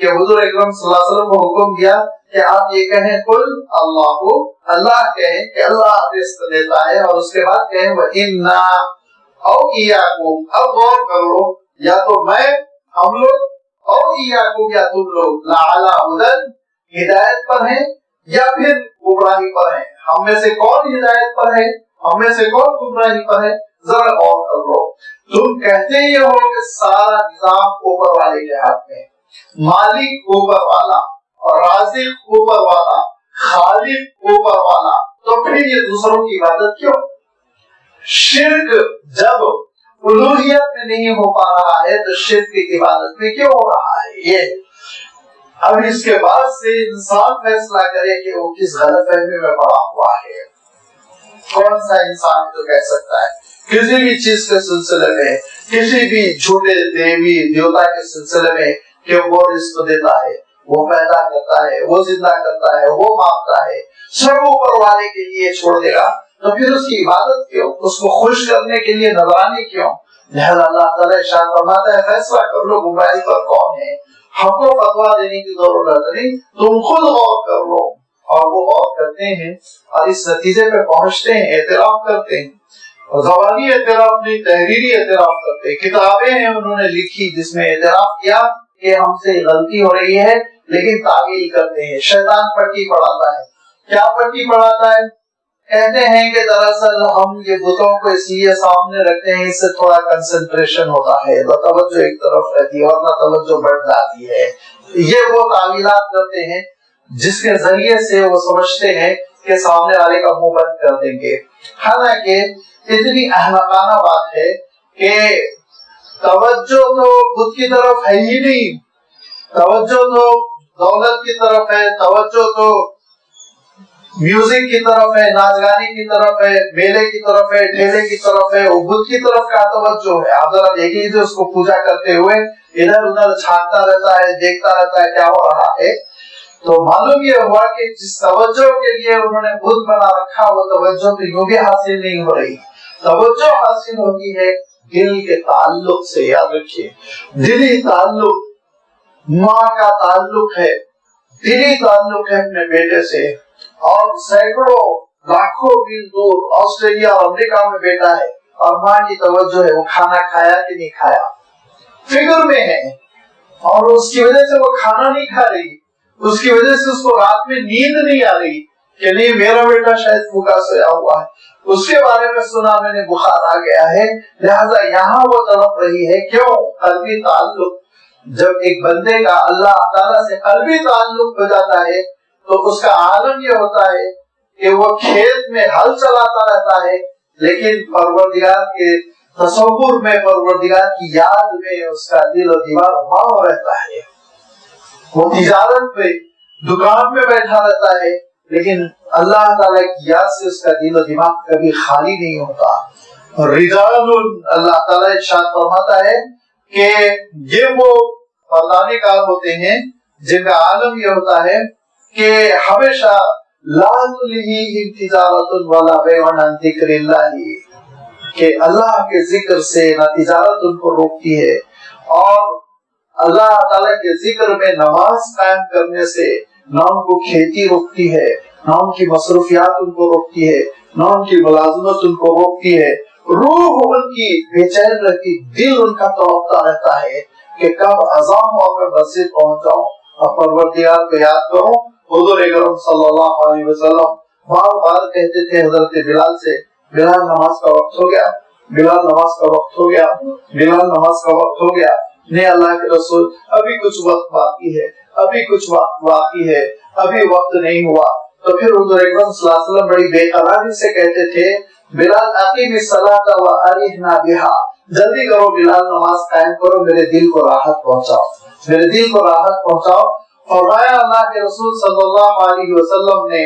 کہ حضور اکرم صلی اللہ علیہ وسلم کو حکم دیا کہ آپ یہ کہیں قل اللہ، اللہ کہیں کہ اللہ رزق دیتا ہے، اور اس کے بعد کہیں وَإِنَّا او ایاکم، اب غور کرو، یا تو میں، ہم لوگ، او ایاکم یا تم لوگ، لَعَلَىٰ هُدًى ہدایت پر ہیں یا پھر گمراہی پر ہیں، ہم میں سے کون ہدایت پر ہے، ہم میں سے کون گمراہی پر ہے، ذرا غور کر لو۔ تم کہتے یہ ہو کہ سارا نظام اوپر والے کے ہاتھ میں، مالک اوپر والا، رازق اوپر والا، خالق اوپر والا، تو پھر یہ دوسروں کی عبادت کیوں؟ شرک جب الوہیت میں نہیں ہو پا رہا ہے تو شرک کی عبادت میں کیوں ہو رہا ہے؟ یہ اب اس کے بعد سے انسان فیصلہ کرے کہ وہ کس غلط فہمی میں پڑا ہوا ہے۔ کون سا انسان تو کہہ سکتا ہے کسی بھی چیز کے سلسلے میں، کسی بھی جھوٹے دیوی دیوتا کے سلسلے میں کہ وہ رزق دیتا ہے، وہ پیدا کرتا ہے، وہ زندہ کرتا ہے، وہ مانگتا ہے، سب اوپر والے کے لیے چھوڑ دے گا، تو پھر اس کی عبادت کیوں؟ اس کو خوش کرنے کے لیے نظرانے کیوں؟ لہذا اللہ تعالیٰ ارشاد فرماتا ہے فیصلہ کر لو گمراہی پر کون ہے، ہم کو فتوا دینے کی ضرورت نہیں، تم خود غور کر لو۔ اور وہ غور کرتے ہیں اور اس نتیجے پہ پہنچتے ہیں، اعتراف کرتے ہیں، اور زبانی اعتراف نہیں، تحریری اعتراف کرتے ہیں۔ کتابیں ہیں انہوں نے لکھی جس میں اعتراف کیا کہ ہم سے غلطی ہو رہی ہے، لیکن تعویل کرتے ہیں۔ شیطان پٹی پڑھاتا ہے۔ کیا پٹی پڑھاتا ہے؟ کہتے ہیں کہ دراصل ہم یہ بتوں کو اس لیے سامنے رکھتے ہیں، اس سے تھوڑا کنسنٹریشن ہوتا ہے، توجہ ایک طرف رہتی ہے اور نہ توجہ بڑھ جاتی ہے۔ یہ وہ تعویلات کرتے ہیں جس کے ذریعے سے وہ سمجھتے ہیں کہ سامنے والے کا منہ بند کر دیں گے۔ حالانکہ اتنی احمقانہ بات ہے کہ توجہ تو خود کی طرف ہے ہی نہیں، توجہ تو دولت کی طرف ہے، توجہ تو میوزک کی طرف ہے، ناچ گانے کی طرف ہے، میلے کی طرف ہے، ٹھیلے کی طرف ہے، وہ بدھ کی طرف کا توجہ ہے۔ آپ ذرا دیکھ لیجیے اس کو پوجا کرتے ہوئے ادھر ادھر چھانکتا رہتا ہے، دیکھتا رہتا ہے کیا ہو رہا ہے۔ تو معلوم یہ ہوا کہ جس توجہ کے لیے انہوں نے بدھ بنا رکھا وہ توجہ تو یوں بھی حاصل نہیں ہو رہی، توجہ حاصل ہوتی ہے دل کے تعلق سے۔ یاد رکھیے دلی تعلق، ماں کا تعلق ہے، دلی تعلق ہے اپنے بیٹے سے، اور سینکڑوں لاکھوں میل دور آسٹریلیا اور امریکہ میں بیٹا ہے اور ماں کی توجہ ہے وہ کھانا کھایا کہ نہیں کھایا، فکر میں ہے، اور اس کی وجہ سے وہ کھانا نہیں کھا رہی، اس کی وجہ سے اس کو رات میں نیند نہیں آ رہی کہ نہیں میرا بیٹا شاید بھوکا سویا ہوا ہے، اس کے بارے میں سنا میں نے بخار آ گیا ہے، لہذا یہاں وہ تڑپ رہی ہے۔ کیوں؟ قلبی تعلق۔ جب ایک بندے کا اللہ تعالیٰ سے قلبی تعلق ہو جاتا ہے تو اس کا عالم یہ ہوتا ہے کہ وہ کھیت میں ہل چلاتا رہتا ہے لیکن پروردگار کے تصور میں، پروردگار کی یاد میں اس کا دل و دماغ ماں رہتا ہے۔ وہ تجارت پہ دکان میں بیٹھا رہتا ہے لیکن اللہ تعالیٰ کی یاد سے اس کا دل و دماغ کبھی خالی نہیں ہوتا۔ رجال، اللہ تعالیٰ ارشاد فرماتا ہے کہ یہ وہ مردان کار ہوتے ہیں جن کا عالم یہ ہوتا ہے کہ ہمیشہ لا تلہیہم تجارت ولا بیع عن ذکر اللہ، کہ اللہ کے ذکر سے نہ تجارت ان کو روکتی ہے، اور اللہ تعالیٰ کے ذکر میں نماز قائم کرنے سے نہ ان کو کھیتی روکتی ہے، نہ ان کی مصروفیات ان کو روکتی ہے، نہ ان کی ملازمت ان کو روکتی ہے، روح ان کی بے چین رہتی، دل ان کا تڑپتا رہتا ہے کہ کب اذان ہو میں مسجد پہنچ جاؤں اور پروردگار کو یاد کروں۔ حضور اکرم صلی اللہ علیہ وسلم بار بار کہتے تھے حضرت بلال سے، بلال نماز کا وقت ہو گیا، بلال نماز کا وقت ہو گیا، بلال نماز کا وقت ہو گیا۔ نہیں اللہ کے رسول ابھی کچھ وقت باقی ہے، ابھی کچھ وقت باقی ہے، ابھی وقت نہیں ہوا۔ تو پھر حضور اکرم صلی اللہ علیہ وسلم بڑی بے قراری سے کہتے تھے بلال اقیم الصلاۃ وارحنا بہا، جلدی کرو بلال نماز قائم کرو، میرے دل کو راحت پہنچاؤ، میرے دل کو راحت پہنچاؤ۔ فرمایا اللہ کے رسول صلی اللہ علیہ وسلم نے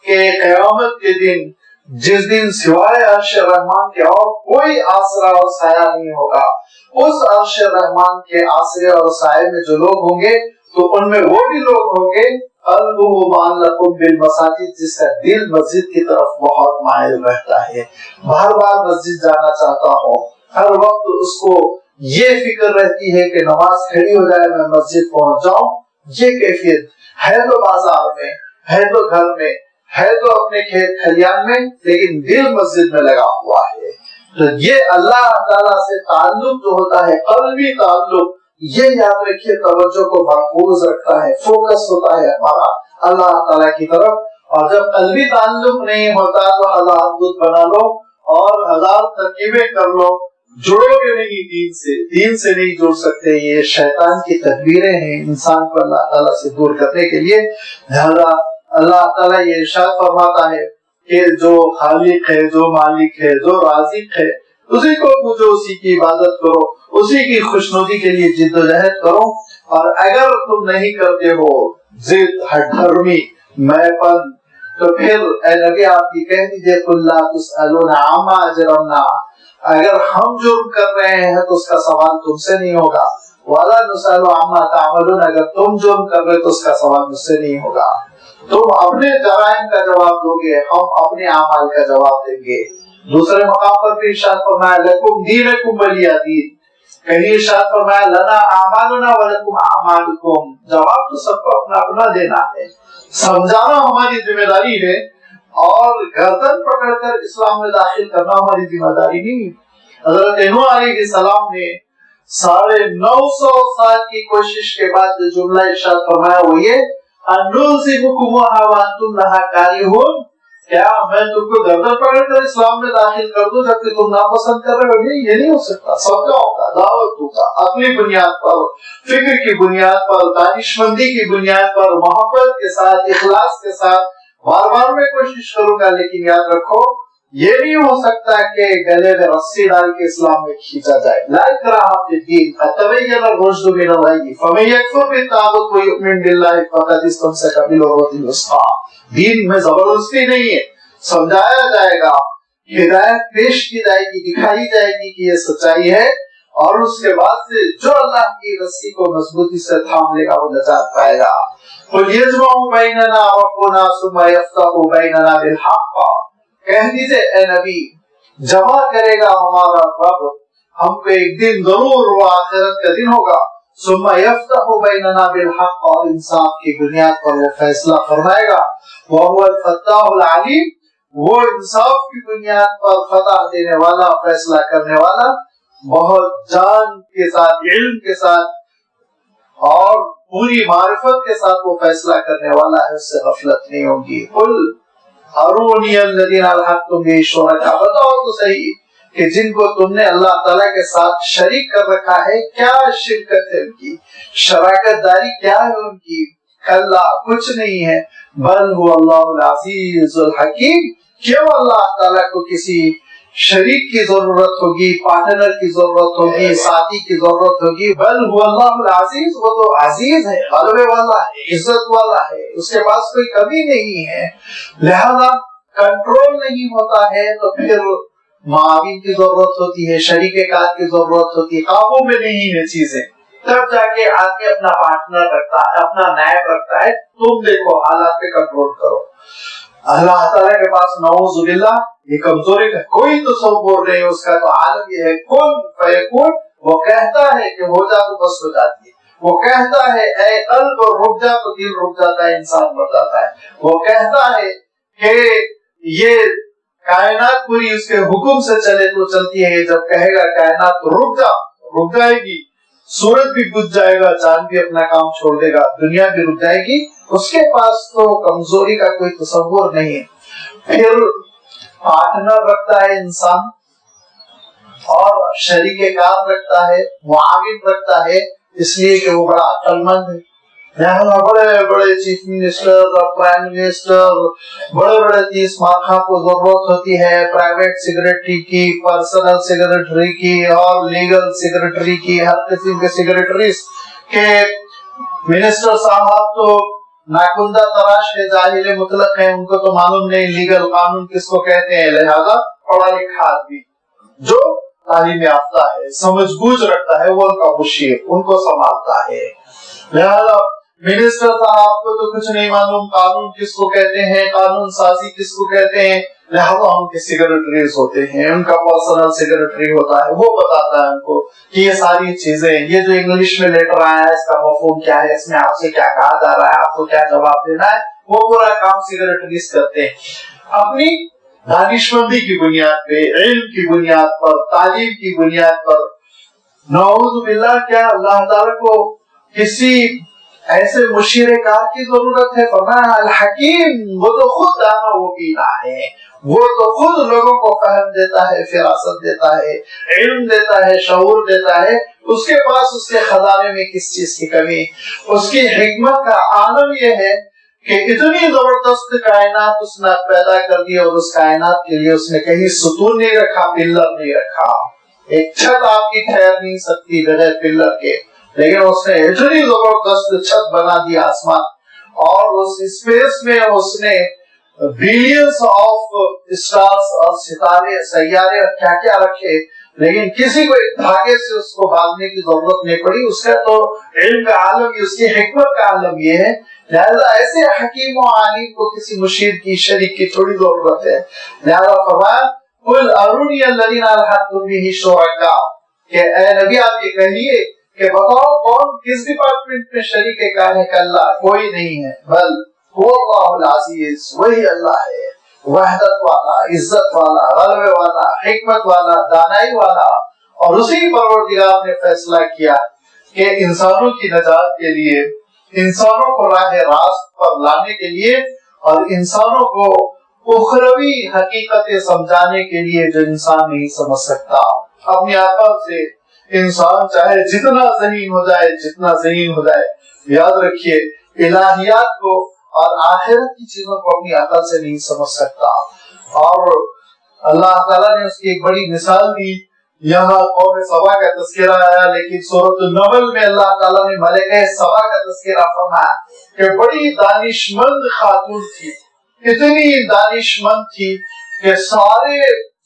کہ قیامت کے دن جس دن سوائے عرش رحمان کے اور کوئی آسرا اور سایہ نہیں ہوگا، اس عرش رحمان کے آسرے اور سائے میں جو لوگ ہوں گے تو ان میں وہ بھی لوگ ہوں گے قلبہ معلق بالمساجد، جس کا دل مسجد کی طرف بہت مائل رہتا ہے، بار بار مسجد جانا چاہتا ہو، ہر وقت اس کو یہ فکر رہتی ہے کہ نماز کھڑی ہو جائے میں مسجد پہنچ جاؤں، یہ کیفیت ہے تو بازار میں، ہے تو گھر میں، ہے تو اپنے کھیت کھلیان میں، لیکن دل مسجد میں لگا ہوا ہے. تو یہ اللہ تعالیٰ سے تعلق جو ہوتا ہے، قلبی تعلق، یہ یاد رکھیے توجہ کو محفوظ رکھتا ہے، فوکس ہوتا ہے ہمارا اللہ تعالیٰ کی طرف. اور جب قلبی تعلق نہیں ہوتا تو اللہ حدود بنا لو اور ہزار ترکیبیں کر لو، جڑو گے نہیں دین سے نہیں جڑ سکتے. یہ شیطان کی تدبیریں ہیں انسان کو اللہ تعالیٰ سے دور کرنے کے لیے. لہذا اللہ تعالیٰ یہ ارشاد فرماتا ہے کہ جو خالق ہے، جو مالک ہے، جو رازق ہے، اسی کو پوجو، اسی کی عبادت کرو، اسی کی خوشنودی کے لیے جد و جہد کرو. اور اگر تم نہیں کرتے ہو ضد، ہٹ دھرمی، میں پن، تو پھر اے نبی آپ کی کہہ دیجئے قل لا تسألون عما اجرمنا، اگر ہم جرم کر رہے ہیں تو اس کا سوال تم سے نہیں ہوگا. ولا نسأل عما تعملون، اگر تم جرم کر رہے تو اس کا سوال مجھ سے نہیں ہوگا. تم اپنے جرائم کا جواب دو گے، ہم اپنے اعمال کا جواب دیں گے. دوسرے مقام پر بھی ارشاد فرمایا لکم دینکم ولی دین، کہیں ارشاد فرمایا لنا اعمالنا ولکم اعمالکم. جواب تو سب کو اپنا اپنا دینا ہے، سمجھانا ہماری ذمہ داری ہے، اور گردن پکڑ کر اسلام میں داخل کرنا ہماری ذمہ داری نہیں. حضرت نوح علیہ السلام نے 950 سال کی کوشش کے بعد جو جملہ ارشاد فرمایا وہ یہ انلزمکموها وانتم لها کارہون، کیا میں تم کو گردن پکڑ کر اسلام میں داخل کر دوں جبکہ تم ناپسند کر رہے ہو؟ یہ نہیں ہو سکتا. سمجھاؤں گا، دعوت دوں گا، اپنی بنیاد پر، فکر کی بنیاد پر، دانش مندی کی بنیاد پر، محبت کے ساتھ، اخلاص کے ساتھ بار بار میں کوشش کروں گا. لیکن یاد رکھو یہ نہیں ہو سکتا کہ گلے میں رسی ڈال کے اسلام میں کھینچا جائے. لا اکراہ فی الدین قد تبین الرشد من الغی فمن یکفر بالطاغوت ویؤمن باللہ فقد استمسک بالعروۃ الوثقی. دین میں زبردستی نہیں ہے، سمجھایا جائے گا، ہدایت پیش کی جائے گی، دکھائی جائے گی کہ یہ سچائی ہے، اور اس کے بعد سے جو اللہ کی رسی کو مضبوطی سے تھام لے گا وہ نجات پائے گا. قل یجمع بیننا ربنا ثم یفتح بیننا بالحق، کہہ دیجئے اے نبی جمع کرے گا ہمارا رب ہم کو ایک دن ضرور، وہ آخرت کا دن ہوگا. ثم یفتح بیننا بالحق، اور انصاف کی بنیاد پر وہ فیصلہ فرمائے گا. وهو الفتاح العلیم، وہ انصاف کی بنیاد پر فتح دینے والا، فیصلہ کرنے والا، بہت جان کے ساتھ، علم کے ساتھ اور پوری معرفت کے ساتھ وہ فیصلہ کرنے والا ہے، اس سے غفلت نہیں ہوگی. قل ارونی الذین الحقتم به شرکاء، بتاؤ تو صحیح کہ جن کو تم نے اللہ تعالیٰ کے ساتھ شریک کر رکھا ہے کیا شرکت ہے ان کی، شراکت داری کیا ہے ان کی. کلا، کچھ نہیں ہے. بل هو اللہ العزیز الحکیم، کیوں اللہ تعالیٰ کو کسی شریک کی ضرورت ہوگی، پارٹنر کی ضرورت ہوگی، ساتھی کی ضرورت ہوگی. بل هو اللہ العزیز، وہ تو عزیز ہے، غلبے والا ہے، عزت والا ہے، اس کے پاس کوئی کمی نہیں ہے. لہذا کنٹرول نہیں ہوتا ہے تو پھر معاون کی ضرورت ہوتی ہے، شریک کار کی ضرورت ہوتی ہے. قابو میں نہیں ہے چیزیں، تب جا کے آدمی اپنا پارٹنر رکھتا ہے، اپنا نائب رکھتا ہے. تم دیکھو حالات پہ کنٹرول کرو. اللہ تعالیٰ کے پاس نعوذ باللہ یہ کمزوری کا کوئی تصور نہیں. اس کا تو عالم یہ ہے کن فیکون، وہ کہتا ہے کہ ہو جا تو بس ہو جاتی ہے. وہ کہتا ہے اے قلب رک جا تو دل رک جاتا ہے، انسان مر جاتا ہے. وہ کہتا ہے کہ یہ کائنات پوری اس کے حکم سے چلے تو چلتی ہے. جب کہے گا کائنات رک جا، رک جائے گی. سورج بھی بجھ جائے گا، چاند بھی اپنا کام چھوڑ دے گا، دنیا بھی رک جائے گی. اس کے پاس تو کمزوری کا کوئی تصور نہیں ہے. پھر پارٹنر رکھتا ہے انسان، اور شریک کار رکھتا ہے، معاون رکھتا ہے، اس لیے کہ وہ بڑا عقل مند ہے. یہاں بڑے بڑے چیف منسٹر اور پرائم منسٹر، بڑے بڑے 30 مارکھا کو ضرورت ہوتی ہے، پرائیویٹ سیکرٹری کی، پرسنل سیکرٹری کی، اور لیگل سیکرٹری کی، ہر قسم کے سیکرٹریز کے. منسٹر صاحب تو ناکندہ تراش ہے، جاہل مطلق ہے، ان کو تو معلوم نہیں لیگل قانون کس کو کہتے ہیں. لہذا پڑھا لکھا آدمی جو تعلیم یافتہ ہے، سمجھ بوجھ رکھتا ہے، وہ ان کا مشیر، ان کو سنبھالتا ہے. لہذا منسٹر صاحب کو تو کچھ نہیں معلوم قانون کس کو کہتے ہیں، قانون سازی کس کو کہتے ہیں. لہذا ان کے سیکرٹریز ہوتے ہیں، ان کا پرسنل سیکرٹری ہوتا ہے، وہ بتاتا ہے ان کو کہ یہ ساری چیزیں، یہ جو انگلش میں لیٹر آیا ہے اس کا مفہوم کیا ہے، اس میں آپ سے کیا کہا جا رہا ہے، آپ کو کیا جواب دینا ہے، وہ پورا کام سیکرٹریز کرتے ہیں اپنی دانشمندی کی بنیاد پہ، علم کی بنیاد پر، تعلیم کی بنیاد پر۔ نعوذ باللہ، کیا اللہ تعالیٰ کو کسی ایسے مشیر کار کی ضرورت ہے؟ فرمایا الحکیم، وہ تو خود دانا و بینا ہے، وہ تو خود لوگوں کو فہم دیتا ہے، فراست دیتا ہے، علم دیتا ہے، شعور دیتا ہے، اس کے پاس اس کے خزانے میں کس چیز کی کمی؟ اس کی حکمت کا عالم یہ ہے کہ اتنی زبردست کائنات اس نے پیدا کر دی، اور اس کائنات کے لیے اس نے کہیں ستون نہیں رکھا، پلر نہیں رکھا، ایک چھت آپ کی ٹھہر نہیں سکتی بغیر پلر کے، لیکن اس نے اتنی زبردست چھت بنا دی آسمان، اور اس اسپیس میں اس نے بلینز آف اسٹارز اور ستارے، سیارے اور کیا کیا رکھے، لیکن کسی کو ایک دھاگے سے اس کو باندھنے کی ضرورت نہیں پڑی۔ اس کا تو علم کا عالم، اس کی حکمت کا عالم یہ ہے، لہذا ایسے حکیم و عالم کو کسی مشیر کی، شریک کی تھوڑی ضرورت ہے۔ لہذا فرمایا قل ارونی الذین الحقتم بہ شرکاء، کہ اے نبی آپ یہ کہیے کہ بتاؤ کون کس ڈپارٹمنٹ میں شریک ہے؟ اللہ کوئی نہیں ہے، بل هو اللہ العزیز، وہی اللہ ہے وحدت والا، عزت والا، غلبے والا، حکمت والا، دانائی والا، اور اسی پروردگار نے فیصلہ کیا کہ انسانوں کی نجات کے لیے، انسانوں کو راہ راست پر لانے کے لیے، اور انسانوں کو اخروی حقیقتیں سمجھانے کے لیے جو انسان نہیں سمجھ سکتا، اپنی عقل سے انسان چاہے جتنا ذہین ہو جائے، جتنا ذہین ہو جائے، یاد رکھیے الہیات کو اور آخرت کی چیزوں کو اپنی عقل سے نہیں سمجھ سکتا۔ اور اللہ تعالیٰ نے اس کی ایک بڑی مثال دی، یہاں قوم سبا کا تذکرہ آیا، لیکن سورۃ النمل میں اللہ تعالیٰ نے ملکہ سبا کا تذکرہ فرمایا کہ بڑی دانشمند خاتون تھی، اتنی دانشمند تھی کہ سارے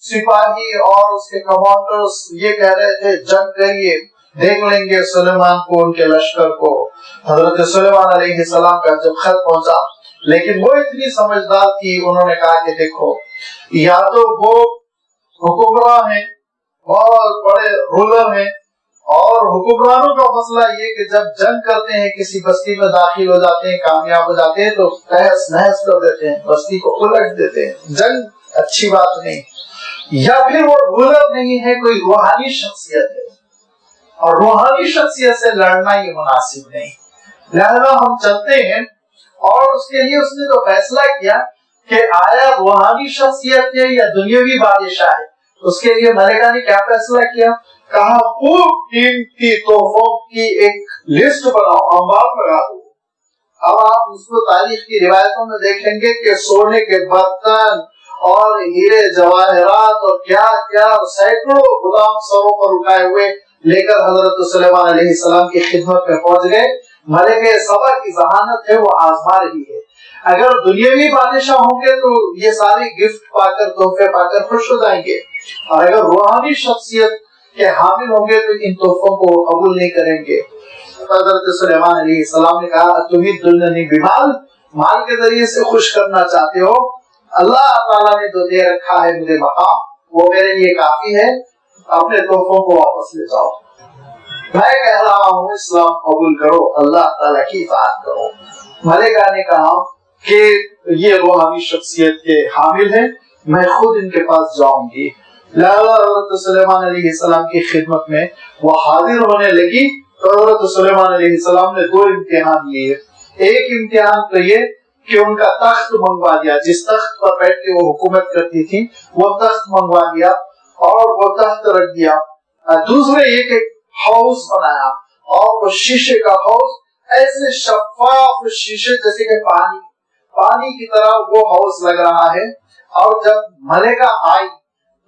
سپاہی اور اس کے کمانڈرز یہ کہہ رہے تھے جنگ کریے، دیکھ لیں گے سلیمان کو، ان کے لشکر کو۔ حضرت سلیمان علیہ السلام کا جب خط پہنچا، لیکن وہ اتنی سمجھدار تھی، انہوں نے کہا کہ دیکھو، یا تو وہ حکمراں ہیں، بہت بڑے رولر ہیں، اور حکمرانوں کا مسئلہ یہ کہ جب جنگ کرتے ہیں، کسی بستی میں داخل ہو جاتے ہیں، کامیاب ہو جاتے ہیں تو تہس نہس کر دیتے ہیں، بستی کو الٹ دیتے ہیں، جنگ اچھی بات نہیں۔ یا پھر وہ رولر نہیں ہے، کوئی روحانی شخصیت ہے، اور روحانی شخصیت سے لڑنا یہ مناسب نہیں، لہذا ہم چلتے ہیں۔ اور اس کے لیے اس نے تو فیصلہ کیا کہ آیا روحانی شخصیت ہے یا دنیاوی بادشاہ ہے۔ اس کے لیے ملکہ نے کیا فیصلہ کیا؟ کہا خوب قیمتی تحفوں کی ایک لسٹ بناؤ، انبار لگا دو۔ اب آپ اس کو تاریخ کی روایتوں میں دیکھیں گے کہ سونے کے برتن اور ہیرے جواہرات اور کیا کیا سینکڑوں غلام سروں پر اٹھائے ہوئے لے کر حضرت سلیمان علیہ السلام کی خدمت میں پہنچ گئے۔ ملکہ سبا کی ذہانت ہے، وہ آزما رہی ہے۔ اگر دنیاوی بادشاہ ہوں گے تو یہ ساری گفٹ پا کر، تحفے پا کر خوش ہو جائیں گے، اور اگر روحانی شخصیت کے حامل ہوں گے تو ان تحفوں کو قبول نہیں کریں گے۔ حضرت سلیمان علیہ السلام نے کہا تمہیں دنیا بمال، مال کے ذریعے سے خوش کرنا چاہتے ہو؟ اللہ تعالیٰ نے جو دے رکھا ہے مجھے مقام، وہ میرے لیے کافی ہے، اپنے تحفوں کو واپس لے جاؤ۔ میں کہہ رہا ہوں اسلام قبول کرو، اللہ تعالیٰ کی اطاعت کرو۔ ملکہ نے کہا کہ یہ روحانی شخصیت کے حامل ہیں، میں خود ان کے پاس جاؤں گی۔ حضرت سلیمان علیہ السلام کی خدمت میں وہ حاضر ہونے لگی تو حضرت سلیمان علیہ السلام نے دو امتحان لیے۔ ایک امتحان تو یہ کہ ان کا تخت منگوا دیا، جس تخت پر بیٹھ کے وہ حکومت کرتی تھی وہ تخت منگوا دیا اور وہ تخت رکھ دیا۔ دوسرے یہ کہ ہاؤس بنایا، اور وہ شیشے کا ہاؤس، ایسے شفاف شیشے جیسے کہ پانی کی طرح وہ ہاؤس لگ رہا ہے۔ اور جب ملکہ آئی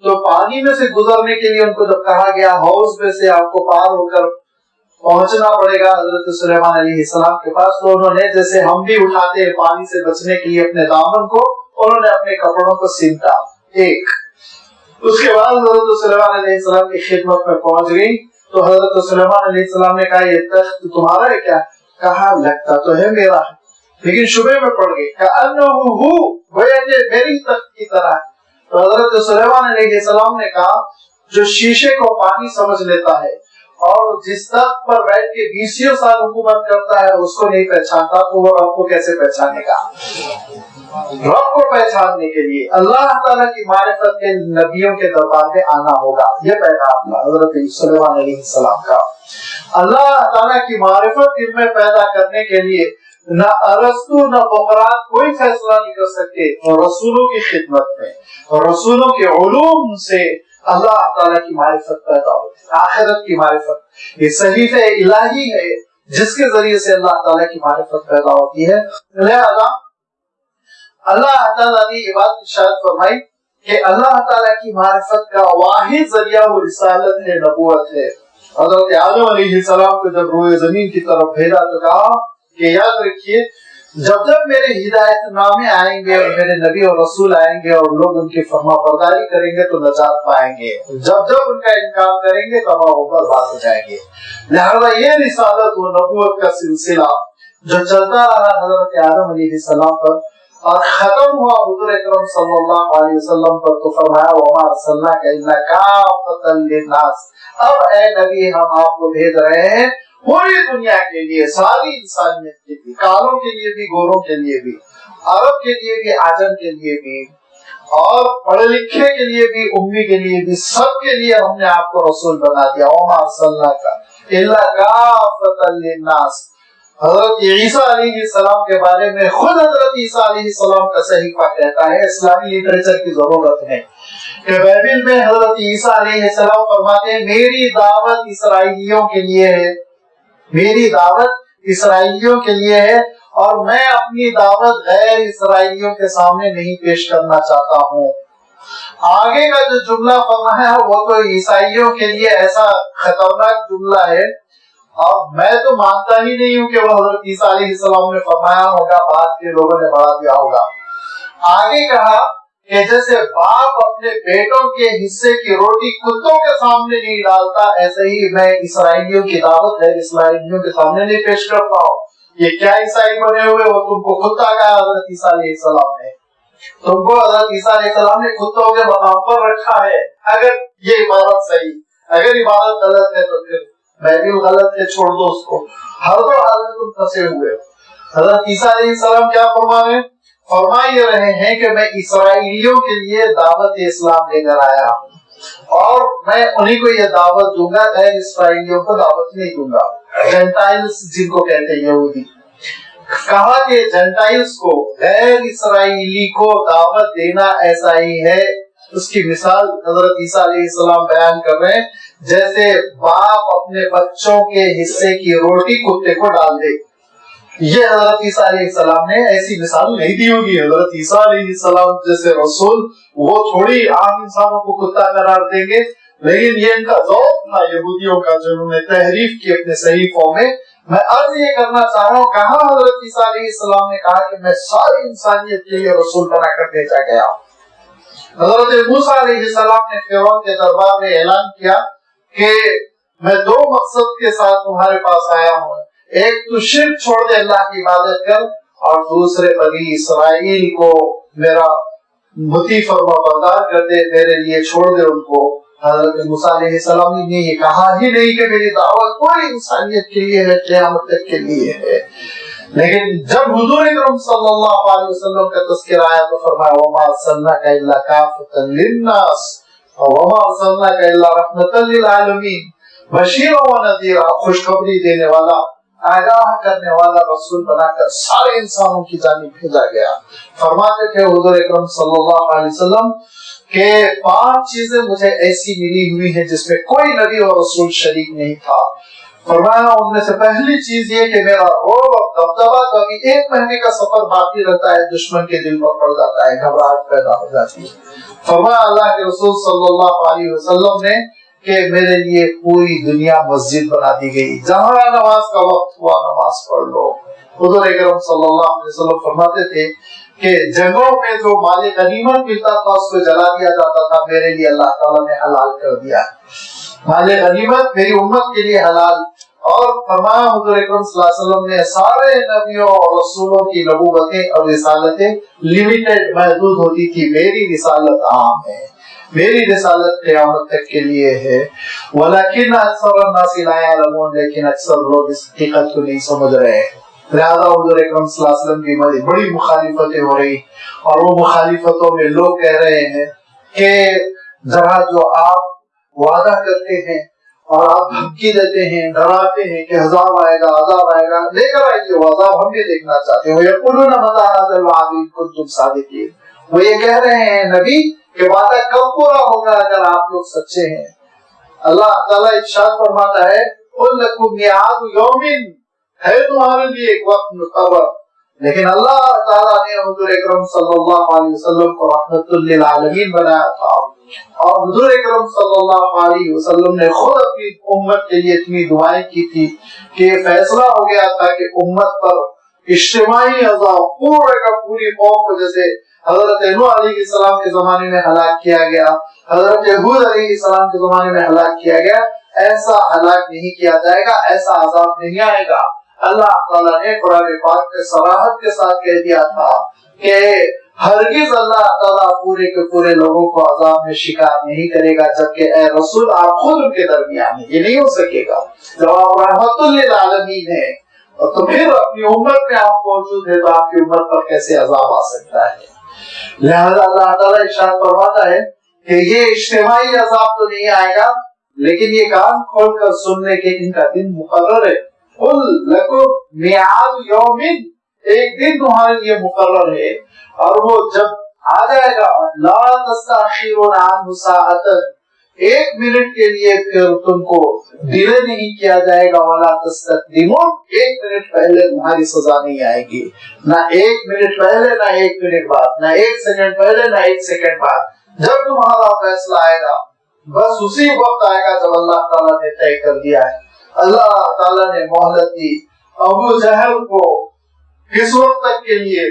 تو پانی میں سے گزرنے کے لیے ان کو جب کہا گیا ہاؤس میں سے آپ کو پار ہو کر پہنچنا پڑے گا حضرت سلیمان علیہ السلام کے پاس، تو انہوں نے جیسے ہم بھی اٹھاتے ہیں پانی سے بچنے کے لیے اپنے دامن کو، انہوں نے اپنے کپڑوں کو سینتا ایک۔ اس کے بعد حضرت سلیمان علیہ السلام کی خدمت میں پہنچ گئی تو حضرت سلیمان علیہ السلام نے کہا یہ تخت تمہارا ہے کیا؟ کہا لگتا تو ہے میرا ہے، لیکن شبہ میں پڑ گئی، کأنہ ہو میری تخت کی طرح، تو حضرت سلیمان علیہ السلام نے کہا جو شیشے کو پانی سمجھ لیتا ہے اور جس تخت پر بیٹھ کے 20 سال حکومت کرتا ہے اس کو نہیں پہچانتا تو وہ رب کو کیسے پہچانے گا؟ رب کو پہچاننے کے لیے اللہ تعالیٰ کی معرفت کے نبیوں کے دربار میں آنا ہوگا. یہ پیغام حضرت سلیمان علیہ السلام کا. اللہ تعالیٰ کی معرفت ان میں پیدا کرنے کے لیے نہ ارسطو نہ بقراط کوئی فیصلہ نہیں کر سکتے. اور رسولوں کی خدمت میں اور رسولوں کے علوم سے اللہ تعالیٰ کی معرفت پیدا ہوتی ہے. آخرت کی معرفت یہ صحیفہ الہی ہے جس کے ذریعے سے اللہ تعالیٰ کی معرفت پیدا ہوتی ہے. لہذا اللہ تعالیٰ نے یہ بات ارشاد فرمائی کہ اللہ تعالیٰ کی معرفت کا واحد ذریعہ وہ رسالت ہے، نبوت ہے. حضرت آدم علیہ السلام کو جب روئے زمین کی طرف بھیجا تو کہا کہ یاد رکھیے جب جب میرے ہدایت نامے آئیں گے اور میرے نبی اور رسول آئیں گے اور لوگ ان کی فرما برداری کریں گے تو نجات پائیں گے، جب جب ان کا انکار کریں گے تباہ و برباد ہو جائیں گے. لہذا یہ رسالت و نبوت کا سلسلہ جو چلتا رہا حضرت آدم علیہ السلام پر اور ختم ہوا حضور اکرم صلی اللہ علیہ وسلم پر تو فرمایا وما ارسلناک الا کافۃ للناس. اب اے نبی ہم آپ کو بھیج رہے ہیں پوری دنیا کے لیے، ساری انسانیت کے لیے، کالوں کے لیے بھی، گوروں کے لیے بھی، عرب کے لیے بھی، عجم کے لیے بھی، اور پڑھے لکھے کے لیے بھی، امی کے لیے بھی، سب کے لیے ہم نے آپ کو رسول بنا دیا. وما ارسلناک الا کافۃ للناس. حضرت عیسیٰ علیہ السلام کے بارے میں خود حضرت عیسیٰ علیہ السلام کا صحیفہ کہتا ہے، اسلامی لٹریچر کی ضرورت ہے کہ بائبل میں حضرت عیسیٰ علیہ السلام فرماتے ہیں میری دعوت اسرائیلیوں کے لیے ہے، میری دعوت اسرائیلیوں کے لیے ہے اور میں اپنی دعوت غیر اسرائیلیوں کے سامنے نہیں پیش کرنا چاہتا ہوں. آگے کا جو جملہ فرمایا ہے وہ تو عیسائیوں کے لیے ایسا خطرناک جملہ ہے اور میں تو مانتا ہی نہیں ہوں کہ وہ حضرت عیسیٰ علیہ السلام نے فرمایا ہوگا، بعد کے لوگوں نے بڑھا دیا ہوگا. آگے کہا کہ جیسے باپ اپنے بیٹوں کے حصے کی روٹی کتوں کے سامنے نہیں ڈالتا ایسے ہی میں اسرائیلیوں کی دعوت ہے اسرائیلیوں کے سامنے نہیں پیش کرتا ہوں. یہ کیا عیسائی بنے ہوئے وہ تم کو کتا کہا حضرت عیسیٰ علیہ السلام نے، تم کو حضرت عیسیٰ علیہ السلام نے کتوں کے مقام پر رکھا ہے. اگر یہ عبادت صحیح، اگر عبادت غلط ہے تو پھر بائبل غلط ہے، چھوڑ دو اس کو. ہر دو حال میں تم پھنسے ہوئے. حضرت عیسیٰ علیہ السلام کیا فرما رہے ہیں کہ میں اسرائیلیوں کے لیے دعوت اسلام لے کر آیا اور میں انہیں کو یہ دعوت دوں گا، غیر اسرائیلیوں کو دعوت نہیں دوں گا. جینٹائلز جن کو کہتے ہیں یہودی، کہا کہ جینٹائلز کو، غیر اسرائیلی کو دعوت دینا ایسا ہی ہے. اس کی مثال حضرت عیسیٰ علیہ السلام بیان کر رہے ہیں جیسے باپ اپنے بچوں کے حصے کی روٹی کتے کو ڈال دے. یہ حضرت عیسیٰ علیہ السلام نے ایسی مثال نہیں دی ہوگی. حضرت عیسیٰ علیہ السلام جیسے رسول وہ تھوڑی عام انسانوں کو کتا قرار دیں گے، لیکن یہ ان کا ذوق تھا یہودیوں کا جو انہوں نے تحریف کی اپنے صحیفوں میں. میں عرض یہ کرنا چاہ رہا ہوں کہاں حضرت عیسیٰ علیہ السلام نے کہا کہ میں ساری انسانیت کے لیے رسول بنا کر بھیجا گیا. حضرت موسیٰ علیہ السلام نے فرعون کے دربار میں اعلان کیا کہ میں دو مقصد کے ساتھ تمہارے پاس آیا ہوں، ایک تو شرک چھوڑ دے، اللہ کی عبادت کر، اور دوسرے بنی اسرائیل کو میرا مطیع فرما بردار کر دے، میرے لیے چھوڑ دے ان کو. حضرت موسیٰ علیہ السلام نے یہ کہا ہی نہیں کہ میری دعوت پوری انسانیت کے لیے ہے، قیامت تک کے لیے ہے. لیکن جب حضور اکرم صلی اللہ علیہ وسلم کا تذکرہ آیا تو فرمایا وما ارسلناک الا کافۃ للناس وما ارسلناک الا رحمۃ للعالمین بشیرا ونذیرا، خوشخبری دینے والا، آگاہ کرنے والا رسول بنا کر سارے انسانوں کی جانب بھیجا گیا. فرماتے تھے حضور اکرم صلی اللہ علیہ وسلم کہ 5 چیزیں مجھے ایسی ملی ہوئی ہیں جس میں کوئی نبی اور رسول شریک نہیں تھا. فرمایا ان میں سے پہلی چیز یہ کہ میرا رعب اور دبدبا تو ابھی 1 مہینے کا سفر باقی رہتا ہے، دشمن کے دل پر پڑ جاتا ہے، گھبراہٹ پیدا ہو جاتی ہے. فرمایا اللہ کے رسول صلی اللہ علیہ وسلم نے کہ میرے لیے پوری دنیا مسجد بنا دی گئی، جہاں نماز کا وقت ہوا نماز پڑھ لو. حضور اکرم صلی اللہ علیہ وسلم فرماتے تھے کہ جنگوں میں جو مال غنیمت ملتا تھا اس کو جلا دیا جاتا تھا، میرے لیے اللہ تعالیٰ نے حلال کر دیا. مال غنیمت میری امت کے لیے حلال، اور فرمایا حضور اکرم صلی اللہ علیہ وسلم نے سارے نبیوں اور رسولوں کی نبوتیں اور رسالتیں لمیٹڈ محدود ہوتی تھی، میری رسالت عام ہے، میری رسالت قیامت تک کے لیے ہے۔ ولیکن اکثر الناس لا یعلمون، لیکن اکثر لوگ اس حقیقت کو نہیں سمجھ رہے ہیں۔ لہذا حضور اکرم صلی اللہ علیہ وسلم کی بڑی مخالفتیں ہو رہی، اور وہ مخالفتوں میں لوگ کہہ رہے ہیں کہ ذرا جو آپ وعدہ کرتے ہیں اور آپ دھمکی دیتے ہیں، ڈراتے ہیں کہ عذاب آئے گا، عذاب آئے گا، لے کر آئیے وہ عذاب، ہم بھی دیکھنا چاہتے ہیں۔ وَيَقُولُونَ مَتَىٰ هَٰذَا الْوَعْدُ إِن كُنتُمْ صَادِقِينَ، وہ یہ کہہ رہے ہیں نبی کہ وعدہ کب پورا ہوگا اگر آپ لوگ سچے ہیں۔ اللہ تعالیٰ ارشاد فرماتا ہے قُل لَكُمْ مِيعَادُ يَوْمٍ، ہے تمہارے لیے ایک وقت مقرر، لیکن اللہ تعالیٰ نے حضور اکرم صلی اللہ علیہ وسلم کو رحمت للعالمین بنایا تھا، اور حضور اکرم صلی اللہ علیہ وسلم نے خود اپنی امت کے لیے اتنی دعائیں کی تھی کہ فیصلہ ہو گیا تھا کہ امت پر اجتماعی عذاب پورے کا پوری قوم کو، جیسے حضرت نوح علیہ السلام کے زمانے میں ہلاک کیا گیا، حضرت ہود علیہ السلام کے زمانے میں ہلاک کیا گیا، ایسا ہلاک نہیں کیا جائے گا، ایسا عذاب نہیں آئے گا۔ اللہ تعالیٰ نے قرآن پاک میں صراحت کے ساتھ کہہ دیا تھا کہ ہرگز اللہ تعالیٰ پورے کے پورے لوگوں کو عذاب میں شکار نہیں کرے گا، جبکہ اے رسول آپ خود ان کے درمیان ہیں، یہ نہیں ہو سکے گا۔ جب آپ رحمت للعالمین ہیں تو پھر اپنی امت میں آپ موجود ہیں، تو آپ کی امت پر کیسے عذاب آ سکتا ہے؟ لہذا اللہ تعالیٰ ارشاد فرماتا ہے کہ یہ اجتماعی عذاب تو نہیں آئے گا، لیکن یہ کان کھول کر سننے کے ان کا دن مقرر ہے۔ قُل لَكُمْ مِيعَادُ يَوْمٍ، ایک دن تمہارے لیے مقرر ہے، اور وہ جب آ جائے گا لَا تَسْتَأْخِرُونَ عَنْهُ سَاعَةً، ایک منٹ کے لیے پھر تم کو ڈیلے نہیں کیا جائے گا، وَلَا تَسْتَقْدِمُونَ، ایک منٹ پہلے تمہاری سزا نہیں آئے گی، نہ ایک منٹ پہلے نہ ایک منٹ بعد، نہ ایک سیکنڈ پہلے نہ ایک سیکنڈ بعد۔ جب تمہارا فیصلہ آئے گا بس اسی وقت آئے گا جب اللہ تعالیٰ نے طے کر دیا ہے۔ اللہ تعالیٰ نے مہلت دی ابو جہل کو کس وقت تک کے لیے؟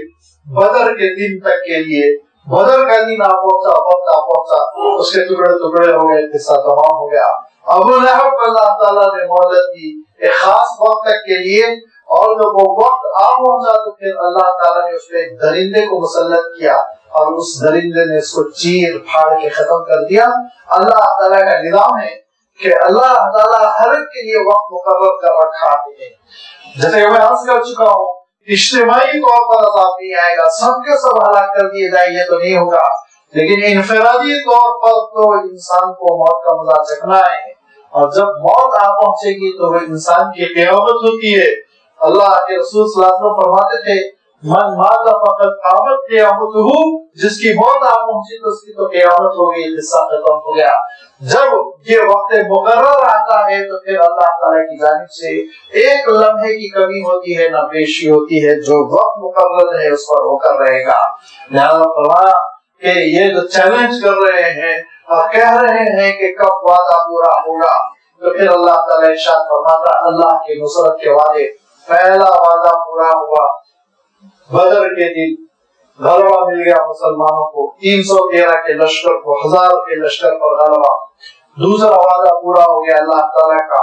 بدر کے دن تک کے لیے۔ بدر کا دن پہنچا، وقت پہنچا، اس کے ٹکڑے ٹکڑے ہو گئے، قصہ تمام ہو گیا۔ ابو لہب کو اللہ تعالیٰ نے مہلت دی ایک خاص وقت تک کے لیے، اور جب وہ وقت پہنچا تو پھر اللہ تعالیٰ نے اس میں ایک درندے کو مسلط کیا، اور اس درندے نے اس کو چیر پھاڑ کے ختم کر دیا۔ اللہ تعالیٰ کا نظام ہے کہ اللہ تعالیٰ ہر ایک کے لیے وقت مقرر کر رکھا ہے۔ جیسے میں عرض کر چکا ہوں، اجتماعی طور پر عذاب نہیں آئے گا، سب کے سب ہلاک کر دیے جائیں گے تو نہیں ہوگا، لیکن انفرادی طور پر تو انسان کو موت کا مزہ چکھنا ہے، اور جب موت پہنچے گی تو وہ انسان کی قیامت ہوتی ہے۔ اللہ کے رسول صلی اللہ علیہ وسلم فرماتے تھے من مات فقد قامت قیامتہ، جس کی موت پہنچی تو اس کی تو قیامت ہو گئی، قصہ ختم ہو گیا۔ جب یہ وقت مقرر آتا ہے تو پھر اللہ تعالیٰ کی جانب سے ایک لمحے کی کمی ہوتی ہے، نہ پیشی ہوتی ہے، جو وقت مقرر ہے اس پر ہو کر رہے گا۔ لہذا فرمایا کہ یہ جو چیلنج کر رہے ہیں اور کہہ رہے ہیں کہ کب وعدہ پورا ہوگا، تو پھر اللہ تعالیٰ ارشاد فرماتا اللہ کے نصرت کے وعدے۔ پہلا وعدہ پورا ہوا بدر کے دن، غلبہ مل گیا مسلمانوں کو، 313 کے لشکر کو 1000 کے لشکر پر غلبہ۔ دوسرا وعدہ پورا ہو گیا اللہ تعالیٰ کا،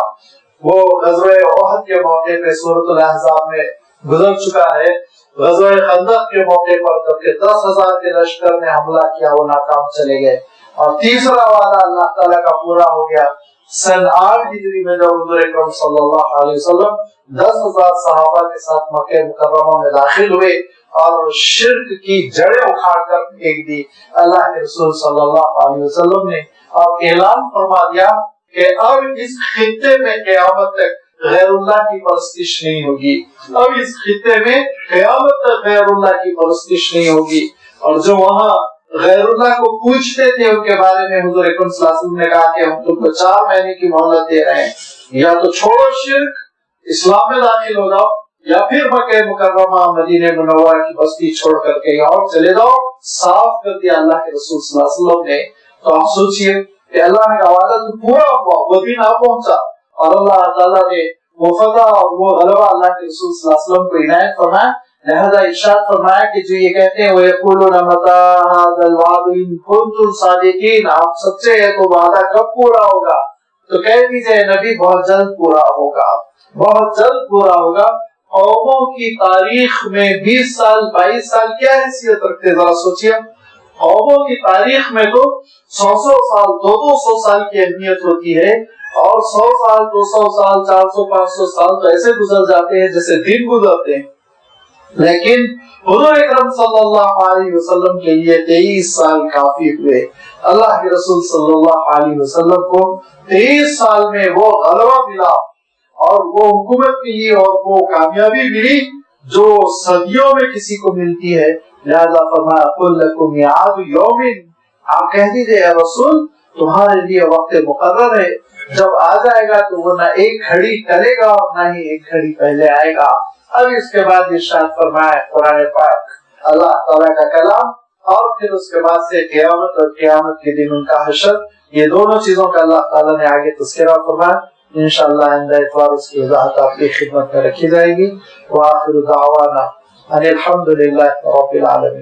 وہ غزوہ احد کے موقع پہ سورۃ الاحزاب میں گزر چکا ہے، غزوہ خندق کے موقع پر جبکہ 10,000 کے لشکر نے حملہ کیا وہ ناکام چلے گئے۔ اور تیسرا وعدہ اللہ تعالیٰ کا پورا ہو گیا سن 8 ہجری میں، جب حضور اکرم صلی اللہ علیہ وسلم 10,000 صحابہ کے ساتھ مکہ مکرمہ میں داخل ہوئے اور شرک کی جڑیں اکھاڑ کر پھینک دی اللہ کے رسول صلی اللہ علیہ وسلم نے، اور اعلان فرما دیا کہ اب اس خطے میں قیامت تک غیر اللہ کی پرستش نہیں ہوگی، اب اس خطے میں قیامت تک غیر اللہ کی پرستش نہیں ہوگی۔ اور جو وہاں غیر اللہ کو پوچھتے تھے ان کے بارے میں حضور اکرم صلی اللہ علیہ وسلم نے کہا کہ ہم تم کو 4 مہینے کی مہلت دے رہے ہیں، یا تو چھوڑو شرک، اسلام میں داخل ہو جاؤ، یا پھر مکہ مکرمہ مدینہ منورہ کی بستی چھوڑ کر کے اور چلے جاؤ۔ صاف کر دیا اللہ کے رسول صلی اللہ علیہ وسلم نے۔ تو آپ سوچئے کہ اللہ کا وعدہ تو پورا ہوا، وہ دن پہنچا، اور اللہ تعالیٰ نے وہ فتح اور وہ غلبہ اللہ کے رسول صلی اللہ علیہ وسلم کو عنایت فرمایا۔ لہذا ارشاد فرمایا کہ جو یہ کہتے ہیں وَيَقُولُونَ مَتَىٰ هَٰذَا الْوَعْدُ إِن كُنتُمْ صَادِقِينَ، آپ سچے ہیں تو وعدہ کب پورا ہوگا؟ تو کہہ دیجئے نبی بہت جلد پورا ہوگا۔ بہت جلد پورا ہوگا. قوموں کی تاریخ میں 20 سال 22 سال کیا حیثیت رکھتے, ذرا سوچیے. قوموں کی تاریخ میں تو 100 سال 200 سال کی اہمیت ہوتی ہے, اور 100 سال 200 سال 400 500 سال تو ایسے گزر جاتے ہیں جیسے دن گزرتے ہیں. لیکن حضور اکرم صلی اللہ علیہ وسلم کے لیے 23 سال کافی ہوئے. اللہ کے رسول صلی اللہ علیہ وسلم کو 23 سال میں وہ غلبہ ملا اور وہ حکومت ملی اور وہ کامیابی ملی جو صدیوں میں کسی کو ملتی ہے. لہذا فرمایا قل لکم میعاد یوم, آپ کہہ دیجئے اے رسول تمہارے لیے وقت مقرر ہے, جب آ جائے گا تو وہ نہ ایک گھڑی ٹلے گا اور نہ ہی ایک گھڑی پہلے آئے گا. اب اس کے بعد ارشاد فرمایا قرآن پاک اللہ تعالیٰ کا کلام, اور پھر اس کے بعد سے قیامت اور قیامت کے دن ان کا حشر, یہ دونوں چیزوں کا اللہ تعالیٰ نے آگے تذکرہ فرمایا. انشاءاللہ آئندہ اتوار اس کی وضاحت آپ کی خدمت میں رکھی جائے گی. وآخر دعوانا ان الحمد للہ رب العالمین.